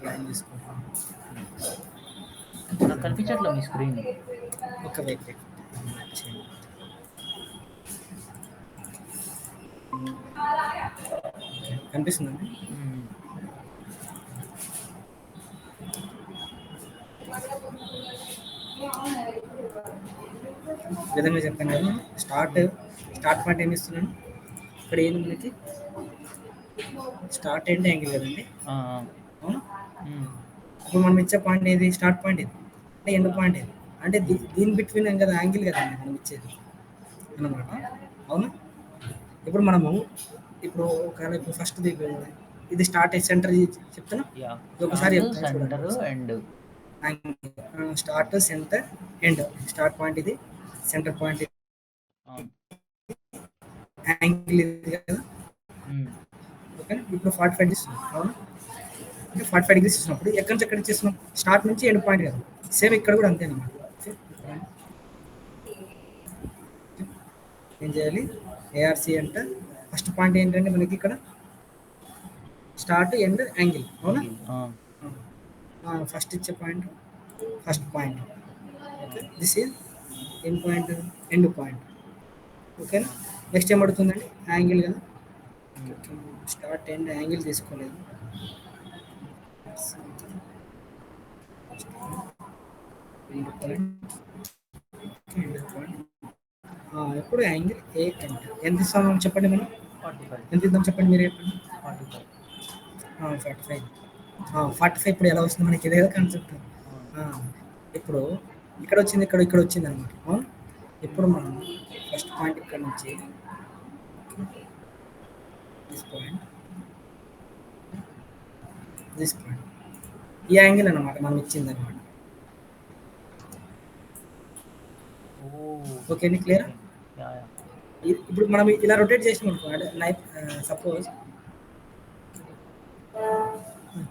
Plan చేసుకుంటాం. నాకు కనిపించట్లే మీ screen. ఒక వెయిట్ కనిపిస్తుందండి. విధంగా చెప్పాను కదా, స్టార్ట్ పాయింట్ ఏమి ఇస్తున్నాను ఇక్కడ, ఏంటి మనకి స్టార్ట్ ఏంటి యాంగిల్ కదండి. అవును, ఇప్పుడు మనం ఇచ్చే పాయింట్ ఏది, స్టార్ట్ పాయింట్ ఇది అంటే ఎండ్ పాయింట్ ఇది అంటే దీని బిట్వీన్ కదా యాంగిల్ కదండి మనం ఇచ్చేది అన్నమాట. అవును, ఇప్పుడు మనము ఇప్పుడు ఒకవేళ ఇప్పుడు ఫస్ట్ ఇది స్టార్ట్ సెంటర్ చెప్తాను, ఒకసారి చెప్తాను చూడండి. Start centre end, start point ఇది, సెంటర్ పాయింట్ ఇది, యాంగిల్ ఇది కదా. ఓకే, ఇప్పుడు 45 డిగ్రీస్ అవును, 45 డిగ్రీస్ ఇచ్చినప్పుడు ఎక్కడి నుంచి ఎక్కడికి చేస్తున్నాం, స్టార్ట్ నుంచి ఎండ్ పాయింట్ కదా. సేమ్ ఇక్కడ కూడా అంతేనమాట. ఏం చేయాలి, ఏఆర్సి అంటే ఫస్ట్ పాయింట్ ఏంటంటే మనకి ఇక్కడ స్టార్ట్ ఎండ్ యాంగిల్. అవునా, ఫస్ట్ ఇచ్చే point first point. Okay, this is end point, end point. ఓకేనా, నెక్స్ట్ ఏం పడుతుందండి, యాంగిల్ కదా. స్టార్ట్ ఎండ్ యాంగిల్ తీసుకోలేదు, ఎప్పుడు యాంగిల్ ఏ అండ్ ఎంత ఇస్తామో చెప్పండి, మనం 45. ఎంత ఇద్దాం చెప్పండి, మీరు చెప్పండి. 45 ఇప్పుడు ఎలా వస్తుంది మనకి, ఇదే కాన్సెప్ట్. ఇప్పుడు ఇక్కడ వచ్చింది, ఇక్కడ వచ్చింది అనమాట. ఇప్పుడు మనం ఫస్ట్ పాయింట్ ఇక్కడ నుంచి దిస్ పాయింట్ ఈ యాంగిల్ అనమాట మనం ఇచ్చింది అనమాట. ఓకే అండి, క్లియర్. ఇప్పుడు మనం ఇలా రొటేట్ చేసినాం అనుకో, సపోజ్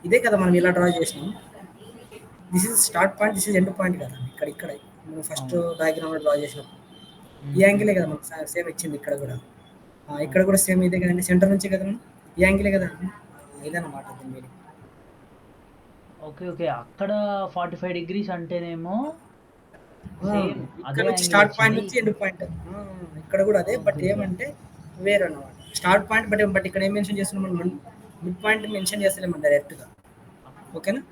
ఇదే కదా మనం ఇలా డ్రా చేసినాం. This is start point, this is end point కదా. ఇక్కడ మనం ఫస్ట్ డయాగ్రామ్ డ్రా చేసినప్పుడు ఈ యాంగిలే కదా మనకు సేమ్ ఇచ్చింది. ఇక్కడ కూడా సేమ్ ఇదే కదండి, సెంటర్ నుంచి కదా మనం ఈ యాంగిలే కదా, ఇదన్నమాట దీని మీనింగ్. ఓకే ఓకే, అక్కడ 45 డిగ్రీస్ అంటేనేమో ఇక్కడ నుంచి స్టార్ట్ పాయింట్ నుంచి ఎండ్ పాయింట్, ఇక్కడ కూడా అదే. బట్ ఏమంటే వేరే అన్నమాట స్టార్ట్ పాయింట్. బట్ ఇక్కడ ఏం మెన్షన్ చేస్తున్నాం మనం, మిడ్ పాయింట్ మెన్షన్ చేస్తలేము డైరెక్ట్ గా. ఓకేనా,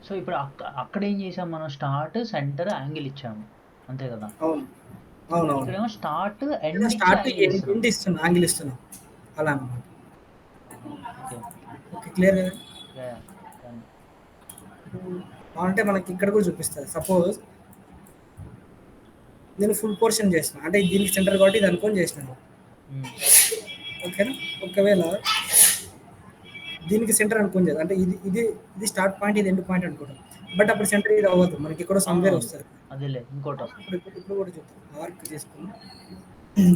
సో ఇప్పుడు అక్కడ ఏం చేసాం మనం, స్టార్ట్ సెంటర్ యాంగిల్ ఇచ్చాము అంతే కదా. అవును, ఇక్కడేమో స్టార్ట్ ఎండ్ ఇస్తున్నాం, యాంగిల్ ఇస్తున్నాం అలా అన్నమాట. ఓకే, క్లియర్ కదా. అంటే మనకి ఇక్కడ కూడా చూపిస్తుంది. సపోజ్ నేను ఫుల్ పోర్షన్ చేసిన అంటే దీనికి సెంటర్ కాబట్టి ఇది అనుకొని చేసినాను. ఓకేనా, ఒకవేళ దీనికి సెంటర్ అనుకోని చేయాలి అంటే ఇది స్టార్ట్ పాయింట్, ఇది ఎండ్ పాయింట్ అనుకుంటాం. బట్ అప్పుడు సెంటర్ ఇది అవ్వదు, మనకి ఇక్కడ సమ్వేర్ వస్తుంది. అదేలే ఇంకోటి ఇప్పుడు కూడా చూద్దాం, ఆర్క్ చేసుకున్నాం.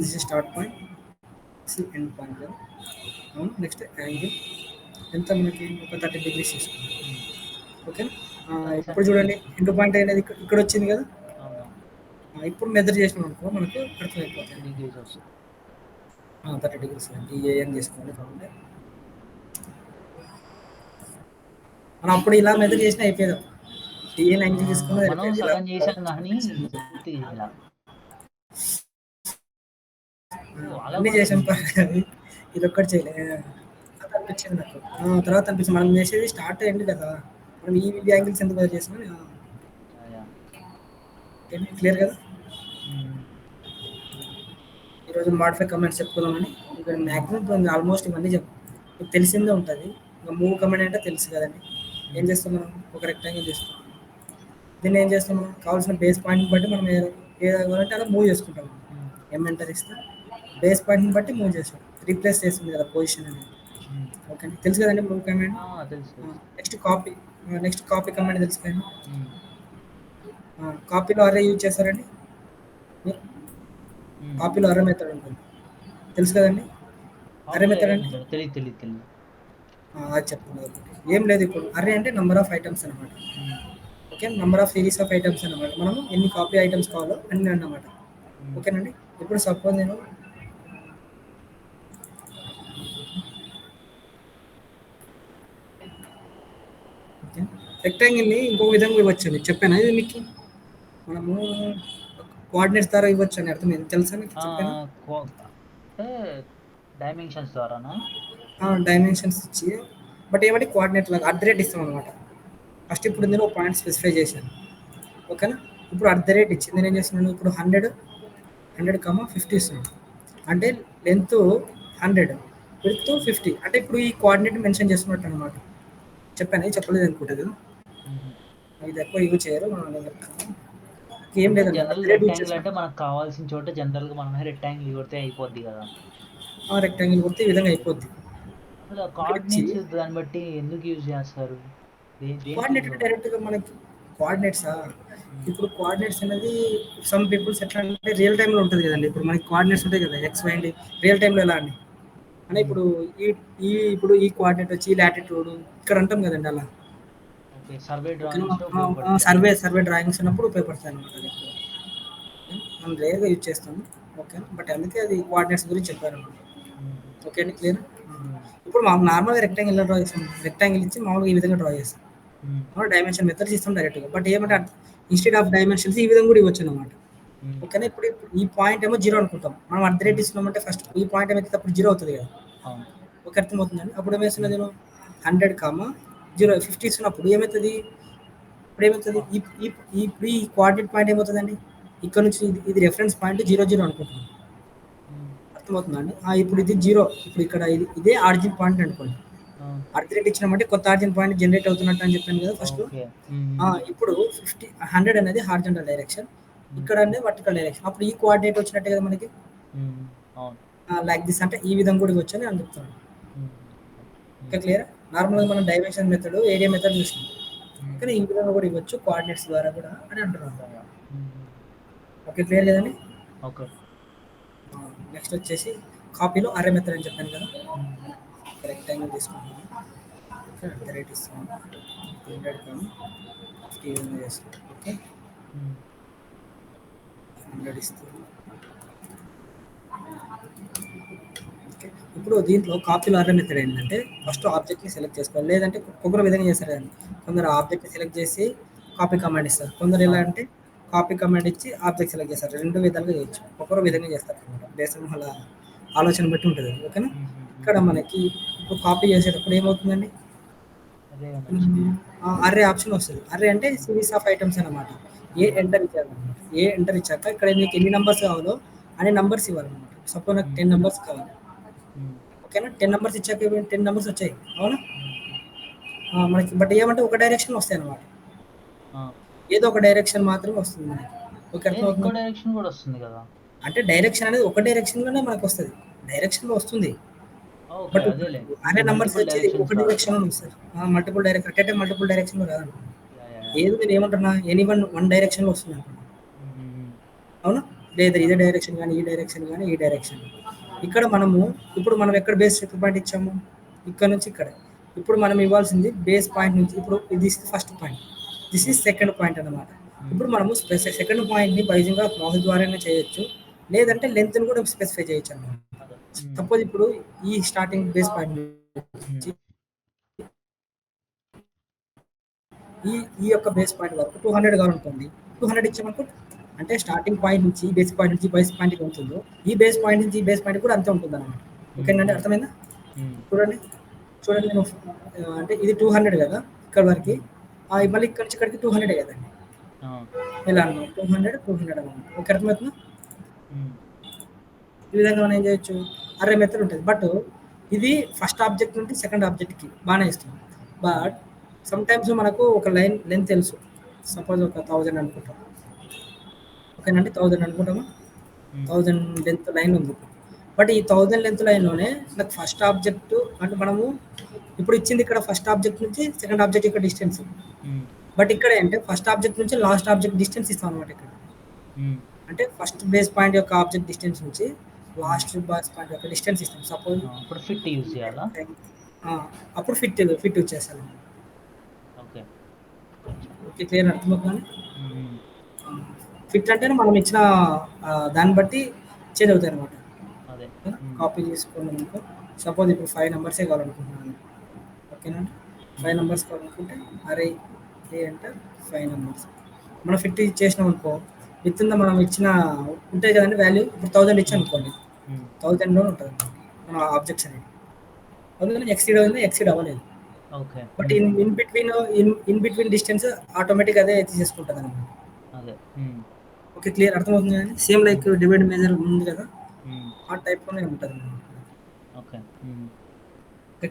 This is start point, this is end point కదా. అవును, నెక్స్ట్ యాంగిల్ ఎంత మనకి ఒక 30 డిగ్రీస్ తీసుకున్నాం. ఓకేనా, ఇప్పుడు చూడండి ఎండ్ పాయింట్ అనేది ఇక్కడ వచ్చింది కదా. ఇప్పుడు మెజర్ చేసినాం అనుకో మనకు అర్థమైపోతుంది. 30 డిగ్రీస్ ఏం చేసుకోండి కాబట్టి మనం అప్పుడు ఇలా మెజర్ చేసినా అయిపోయేది. టీఎన్ యాంగిల్ తీసుకున్నది అన్నీ చేసాం, ఇది ఒక్కటి చేయలేదు అనిపించింది నాకు. తర్వాత అనిపించింది మనం చేసేది స్టార్ట్ ఎండ్ కదా, మనం ఈ యాంగిల్స్ ఎందుకు మెజర్ చేసినా. క్లియర్ కదా. ఈరోజు మాడిఫై కమెంట్స్ చెప్పుకుందామని. ఇంకా మ్యాక్సిమం ఆల్మోస్ట్ ఇవన్నీ తెలిసిందే ఉంటుంది. ఇంకా మూవ్ కమెంట్ అంటే తెలుసు కదండి. ఏం చేస్తాం మనం, ఒక రెక్టాంగిల్ తీసుకుంటాం. దీన్ని ఏం చేస్తాం, మనం కావాల్సిన బేస్ పాయింట్ని బట్టి మనం ఏదంటే అలా మూవ్ చేసుకుంటాం. ఎంటర్ ఇస్తే బేస్ పాయింట్ని బట్టి మూవ్ చేస్తాం, రీప్లేస్ చేస్తుంది కదా పొజిషన్ అనేది. ఓకే, తెలుసు కదండి move comment. Next copy comment తెలుసు కదండి. కాపీలో అరే యూజ్ చేస్తారండి, కాపీలో అరే మెథడ్ ఉంటుంది, తెలుసు కదండి. అరే మెథడ్ అంటే తెలియదు. అది చెప్తున్నారు. ఏం లేదు, ఇప్పుడు అరే అంటే నెంబర్ ఆఫ్ ఐటమ్స్ అనమాట. Okay, number of series of items అనమాట. మనం ఎన్ని కాపీ ఐటమ్స్ కావాలో అన్ని అన్నమాట. ఓకేనండి, ఇప్పుడు సపోజ్ నేను ఓకే రెక్టాంగిల్ని ఇంకో విధంగా ఇవ్వచ్చండి. చెప్పానా ఇది మీకు? మనము కోఆర్డినేట్స్ ద్వారా ఇవ్వచ్చని అర్థమైంది. తెలుసా మీకు? ఆ! చెప్పానా? కో అంటే డైమెన్షన్స్ ద్వారానా? డైమెన్షన్స్ ఇచ్చి బట్ ఏమంటే కోఆర్డినేట్ లాగా అట్ ద రేట్ ఇస్తామనమాట. ఫస్ట్ ఇప్పుడు హుహు. నేను ఒక పాయింట్ స్పెసిఫై చేశాను. ఓకేనా? ఇప్పుడు అట్ ద రేట్ ఇచ్చి నేనేం చేస్తున్నాను, ఇప్పుడు 100, 50 ఇస్తున్నాను. అంటే లెంత్ 100, విడ్త్ 50. అంటే ఇప్పుడు ఈ కోఆర్డినేట్ మెన్షన్ చేస్తున్నట్టు అనమాట. చెప్పాను, చెప్పలేదు అనుకుంటా కదా. హుహు. ఇది ఎక్కువ యూజ్ చేయరు. నేను చెప్తాను. ఏం అంటే లేదండి, at general the rate use rectangle చేస్తాను. అంటే మనకు కావాల్సిన చోట జనరల్‌గా మనమే రెక్టాంగిల్ కొడితే అయిపోద్ది గదా! రెక్టాంగిల్ కొడితే ఈ విధంగా అయిపోద్ది. అసలు ఇక్కడ ఇచ్చి కోఆర్డినేట్స్ దాన్ని బట్టి ఎందుకు యూజ్ చేస్తారు? దేనికి కోఆర్డినేట్ యూజ్ అంటే అవుతాయి? డైరెక్ట్‌గా మనకి కోఆర్డినేట్సా? హ్మ్. ఇప్పుడు కోఆర్డినేట్స్ అనేది సమ్ పీపుల్స్ ఎట్లా అంటే రియల్ టైమ్‌లో ఉంటది కదండీ. ఇప్పుడు మనకి కోఆర్డినేట్స్ ఉంటాయి కదా! ఎక్స్, వై అండి. రియల్ టైమ్‌లో ఎలా అండి? అంటే హ్మ్. ఇప్పుడు ఈ ఈ కోఆర్డినేట్ వచ్చి లాటిట్యూడ్ ఇక్కడ అంటాం కదండీ అలా. ఓకే. సర్వే ఓకేనా? డ్రాయింగ్స్‌లో ఉపయోగపడతాయి అవి. సర్వే డ్రాయింగ్స్ ఉన్నప్పుడు ఉపయోగపడతాయన్నమాట అది ఎక్కువ. మనం రేర్‌గా యూజ్ చేస్తాము. ఓకేనా? బట్ అందుకే అది కోఆర్డినేట్స్ గురించి చెప్పారన్నమాట. హుహు. ఓకే అండి. క్లియర్? హ్మ్. ఇప్పుడు మనం నార్మల్‌గా రెక్టాంగిల్ ఎలా డ్రా చేస్తాం? రెక్టాంగిల్ ఇచ్చి మామూలుగా ఈ విధంగా డ్రా చేస్తాం. హ్మ్. డైమెన్షన్ మెథడ్స్ ఇస్తాం డైరెక్ట్‌గా. బట్ ఏమంటే అవును. ఇన్‌స్టెడ్ ఆఫ్ డైమెన్షన్స్ ఈ విధంగా కూడా ఇవ్వచ్చన్నమాట. హ్మ్. ఓకేనా? ఇప్పుడు ఈ పాయింట్ ఏమో 0 అనుకుంటాం. మనం అట్ ద రేట్ హ్మ్. ఇస్తున్నామంటే ఫస్ట్ ఈ పాయింట్ ఏమైతే అప్పుడు 0 అవుతది కదా! అవును. ఓకే, అర్థమవుతుందండి. అప్పుడు ఏం చేస్తున్నా హ్మ్. నేను 100, 0 50 ఇస్తున్నప్పుడు ఏమైతది? ఇప్పుడేమైతది? ఆ! ఇప్పుడు ఈ కోఆర్డినేట్ పాయింట్ ఏమవుతదండి? ఇక్కడ నుంచి ఇది రిఫరెన్స్ పాయింట్ 0, 0 అనుకుంటున్నాం. హ్మ్. అర్థమవుతుందా అండి? ఇప్పుడు ఇది 0. ఇప్పుడు ఇక్కడ ఇదే ఆరిజిన్ పాయింట్ అనుకోండి. ఆ! అట్ ద రేట్ ఇచ్చినామంటే కొత్త ఆరిజిన్ పాయింట్ జనరేట్ అవుతున్నట్టు అని చెప్పాను కదా ఫస్ట్‌లో. ఓకే. హ్మ్. హ్మ్. ఇప్పుడు 100 అనేది హారిజాంటల్ డైరెక్షన్. హ్మ్. ఇక్కడ అనేది వర్టికల్ డైరెక్షన్. అప్పుడు ఈ కోఆర్డినేట్ వచ్చినట్టే కదా మనకి. హ్మ్. అవును. లైక్ దిస్ అంటే ఈ విధంగా కూడా ఇవ్వచ్చని అని చెప్తున్నాను. హుహు. ఓకే, హ్మ్. క్లియరా? నార్మల్‌గా హ్మ్. మనం డైమెన్షన్ మెథడ్, ఏరియా మెథడ్ చూసినాం. కానీ హ్మ్. ఈ విధంగా కూడా ఇవ్వచ్చు కోఆర్డినేట్స్ ద్వారా కూడా అని అంటున్నాను. యాహ్! హుహు. ఓకే, క్లియర్ కదండి? ఓకే. నెక్స్ట్ వచ్చేసి కాపీలో అర్రే మెథడ్ అని చెప్పాను కదా. హ్మ్. రెక్టాంగిల్ తీసుకుంటాను. అట్ ద రేట్ ఇస్తాను. 100 కానీ 50 ఈ విధంగా చేస్తాను. ఓకే, హ్మ్. 100 ఇస్తాను. ఓకే. ఇప్పుడు దీంట్లో కాపీలో అర్రే మెథడ్ ఏంటంటే హ్మ్. ఫస్ట్ ఆబ్జెక్ట్‌ని సెలెక్ట్ చేసుకోవాలి. లేదంటే ఒక్కొక్కరు విధంగా చేస్తారు కదండీ. కొందరు ఆబ్జెక్ట్‌ని సెలెక్ట్ చేసి కాపీ కమాండ్ ఇస్తారు. కొందరు ఎలా అవును. అంటే కాపీ కమాండ్ ఇచ్చి ఆబ్జెక్ట్ సెలెక్ట్ చేస్తారు. 2 విధాలుగా చేయొచ్చు. ఒక్కొక్కరు హ్మ్. విధంగా చేస్తారనమాట. బేస్డ్ ఆన్ వాళ్ళ ఆలోచన బట్టి ఉంటది. ఓకేనా? హుహుహు. ఇక్కడ మనకి ఇప్పుడు కాపీ చేసేటప్పుడు ఏమవుతుందండి? అదే నచ్చింది. అర్రే ఆప్షన్ వస్తది. అర్రే అంటే హ్మ్. సిరీస్ ఆఫ్ ఐటెమ్స్ అన్నమాట. హ్మ్. ఎంటర్ ఇచ్చారనమాట. ఎంటర్ ఇచ్చాక ఇక్కడ మీకు ఎన్ని నంబర్స్ కావాలో అన్ని నంబర్స్ ఇవ్వాలన్నమాట. సపోజ్ నాకు హ్మ్. 10 నంబర్స్ కావాలి. హ్మ్. ఓకేనా? 10 నంబర్స్ ఇచ్చాక 10 నంబర్స్ వచ్చాయి. అవునా? హ్మ్. మనకి బట్ ఏమంటే ఒక డైరెక్షన్ వస్తాయన్నమాట. ఆ! ఏదో ఒక డైరెక్షన్ మాత్రమే వస్తుంది మనకి. ఓకే, లేదు ఇంకో అర్థమవుతుందా? డైరెక్షన్ గూడా వస్తుంది గదా! అంటే డైరెక్షన్ అనేది ఒక డైరెక్షన్‌లోనే మనకొస్తది. డైరెక్షన్‌లో వస్తుంది. ఓకే. బట్ అదేలే. అర్రే నంబర్స్ మల్టిపుల్ వచ్చేది ఒక డైరెక్షన్స్ రాదు. డైరెక్షన్‌లోనే వస్తది. Multiple direction at a time multiple డైరెక్షన్‌లో రాదన్నమాట. యాహ్! ఏదో నేను ఏమంటున్నా వన్ డైరెక్షన్‌లో వస్తుందనుకుంటున్నా. హుహుహు. అవునా? లేదా ఇదే యాహ్! డైరెక్షన్ గాని, ఈ డైరెక్షన్ గాని, ఈ డైరెక్షన్. అదే. ఇక్కడ ఇప్పుడు మనం ఎక్కడ బేస్ సెటిల్ పాయింట్ ఇచ్చాము? ఇక్కడ నుంచి ఇక్కడ. ఇప్పుడు మనం ఇవ్వాల్సింది బేస్ పాయింట్ నుంచి ఇప్పుడు దిస్ ఫస్ట్ పాయింట్. దిస్ హ్మ్. ఈజ్ సెకండ్ పాయింట్ అన్నమాట. హ్మ్. ఇప్పుడు మనము సెకండ్ పాయింట్‌ని బైజింగ్‌గా మౌస్ ద్వారానే చేయొచ్చు. హ్మ్. లేదంటే లెంగ్త్‌ని కూడా స్పెసిఫై చేయొచ్చన్నమాట. అదే. హ్మ్. సపోజ్ ఇప్పుడు ఈ స్టార్టింగ్ బేస్ పాయింట్ హ్మ్. నుంచి ఈ ఈ యొక్క బేస్ పాయింట్ వరకు 200 కావాలనుకోండి. 200 ఇచ్చామనుకో అంటే స్టార్టింగ్ పాయింట్ నుంచి బేస్ పాయింట్ నుంచి బేస్ పాయింట్‌కి ఉంటుందో, ఈ బేస్ పాయింట్ నుంచి ఈ బేస్ పాయింట్ కూడా అంతే ఉంటుందన్నమాట. హ్మ్. ఓకేనండి, హ్మ్. అర్థమైందా? హ్మ్. చూడండి. చూడండి నేను అంటే ఇది 200 కదా! ఇక్కడ వరకి. హ్మ్. హ్మ్. మళ్ళీ ఇక్కడి నుంచి ఇక్కడికి 200 కదండీ. ఆ! ఇలా అన్నమాట. 200 అన్నమాట. ఓకే, అర్థమవుతుందా? హ్మ్. ఈ విధంగా మనం ఏం చేయొచ్చు? అర్రే మెథడ్ ఉంటది. బట్ ఇది ఫస్ట్ ఆబ్జెక్ట్ నుండి సెకండ్ ఆబ్జెక్ట్‌కి బానే ఇస్తుంది. హ్మ్. బట్ సమ్‌టైమ్స్ మనకు ఒక లైన్ లెంత్ తెలుసు. సపోజ్ ఒక 1000 అనుకుంటాం. ఓకేనండి. 1000 అనుకుంటామా? హ్మ్. 1000 లెంత్ లైన్ ఉంది. బట్ ఈ 1000 లెంత్ లైన్‌లోనే నాకు ఫస్ట్ ఆబ్జెక్ట్ అంటే మనము ఇప్పుడు ఇచ్చింది ఇక్కడ ఫస్ట్ ఆబ్జెక్ట్ నుంచి సెకండ్ ఆబ్జెక్ట్ యొక్క డిస్టెన్స్. హ్మ్. బట్ ఇక్కడ ఏంటంటే ఫస్ట్ ఆబ్జెక్ట్ నుంచి లాస్ట్ ఆబ్జెక్ట్ డిస్టెన్స్ ఇస్తాం అన్నమాట ఇక్కడ. హ్మ్. అంటే ఫస్ట్ బేస్ పాయింట్ యొక్క ఆబ్జెక్ట్ డిస్టెన్స్ నుంచి హ్మ్. లాస్ట్ బేస్ పాయింట్ యొక్క డిస్టెన్స్ ఇస్తాం. సపోజ్ ఆ! అప్పుడు ఫిట్ యూజ్ చేయాలా? ఆ! అప్పుడు ఫిట్ వచ్చేస్తది. ఓకే. ఓకే, క్లియర్ అర్థమవుతుందండి? హ్మ్. హ్మ్. ఫిట్ అంటేనే మనం ఇచ్చిన దాన్ని బట్టి చేంజ్ అవుతాయన్నమాట. అదే. హ్మ్. కాపీ చేసుకున్నామనుకో సపోజ్ ఇప్పుడు 5 నంబర్సే కావాలనుకుంటున్నాను. ఓకేనా? 5 హ్మ్. నంబర్స్ కావాలనుకుంటే అరే ఏ ఎంటర్ 5 నెంబర్స్. మనం ఫిట్ చేసినాం అనుకో, విత్ ఇన్ ద మనం ఇచ్చిన ఉంటాయి కదండి వాల్యూ. ఇప్పుడు 1000 ఇచ్చాం అనుకోండి, 1000లో ఉంటుంది మన ఆబ్జెక్ట్స్ అనేవి. అందుకని ఎక్సీడ్ అయింది, ఎక్సీడ్ అవ్వలేదు. Okay. But in between distance automatic అదే తీసేసుకుంటుంది అనమాట. అదే. ఓకే, క్లియర్ అర్థమవుతుంది కానీ సేమ్ లైక్ డివైడ్ మెజర్ ఉంది కదా, ఆ టైప్లోనే ఉంటుంది అనమాట. ఓకే.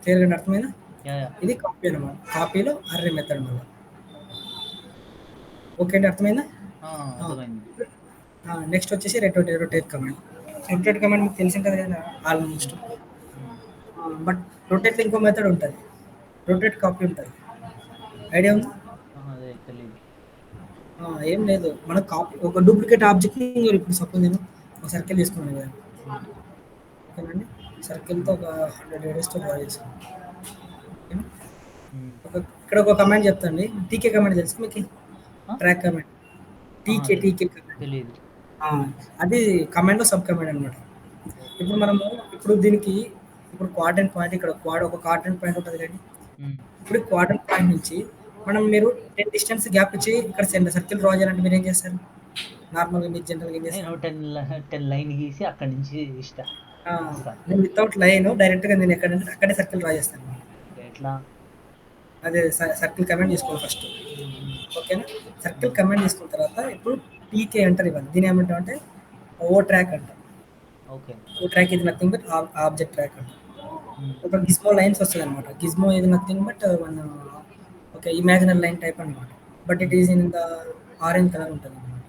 క్లియర్గా అర్థమైందా? యాహ్! ఇది కాపీ అనమాట. కాపీలో అర్రే మెథడ్ మళ్ళీ. ఓకే అండి, అర్థమైందా? అర్థమైంది. నెక్స్ట్ వచ్చేసి రొటేట్ కమాండ్. రొటేట్ కమాండ్ మీకు తెలిసి ఉంటుంది కదా ఆల్మోస్ట్. బట్ రొటేట్లో ఇంకో మెథడ్ ఉంటుంది, రొటేట్ కాపీ ఉంటుంది. ఐడియా ఉందా? అదే తెలీదు. ఏం లేదు, మన కాపీ ఒక డూప్లికేట్ ఆబ్జెక్ట్ని ఇప్పుడు సపోజ్ నేను ఒక సర్కిల్ తీసుకున్నాను కదా, ఓకేనండి. సర్కిల్తో ఒక 100 రేడియస్తో డ్రా చేసాను. ఇక్కడ ఒక కమాండ్ చెప్తాండి, టీకే కమాండ్ తెలుసు మీకు? ట్రాక్ కమాండ్, టీకే కమాండ్ తెలీదు. అది కమాండ్లో సబ్ కమాండ్ అనమాట. ఇప్పుడు మనము దీనికి క్వాడ్రంట్ పాయింట్, ఇక్కడ ఒక క్వాడ్రంట్ పాయింట్ ఉంటుంది కానీ, ఇప్పుడు క్వాడ్రంట్ పాయింట్ నుంచి మీరు 10 డిస్టెన్స్ గ్యాప్ ఇచ్చి ఇక్కడ సర్కిల్ డ్రా చేయాలంటే మీరు ఏం చేస్తారు? నార్మల్గా మీరు జనరల్గా ఏం చేస్తారు? 10 లైన్ గీసి అక్కడి నుంచి ఇస్తా. నేను వితౌట్ లైన్ డైరెక్ట్గా నేను ఎక్కడంటే అక్కడే సర్కిల్ డ్రా చేస్తాను. ఎట్లా? అదే సర్కిల్ కమాండ్ తీసుకోవాలి ఫస్ట్, ఓకేనా? సర్కిల్ కమాండ్ తీసుకున్న తర్వాత ఇప్పుడు టీకే అంటారు ఇవ్వాలి. దీని ఏమంటాం అంటే ఓ ట్రాక్ అంటాం. ఓకే. ఓ ట్రాక్ ఇది నథింగ్ బట్ ఆబ్జెక్ట్ ట్రాక్ అంటాం. ఒక గిజ్మో లైన్స్ వస్తుంది అనమాట. గిజ్మో ఇది nothing but one okay imaginary line type అనమాట. But it is in the orange colour ఉంటుంది అనమాట.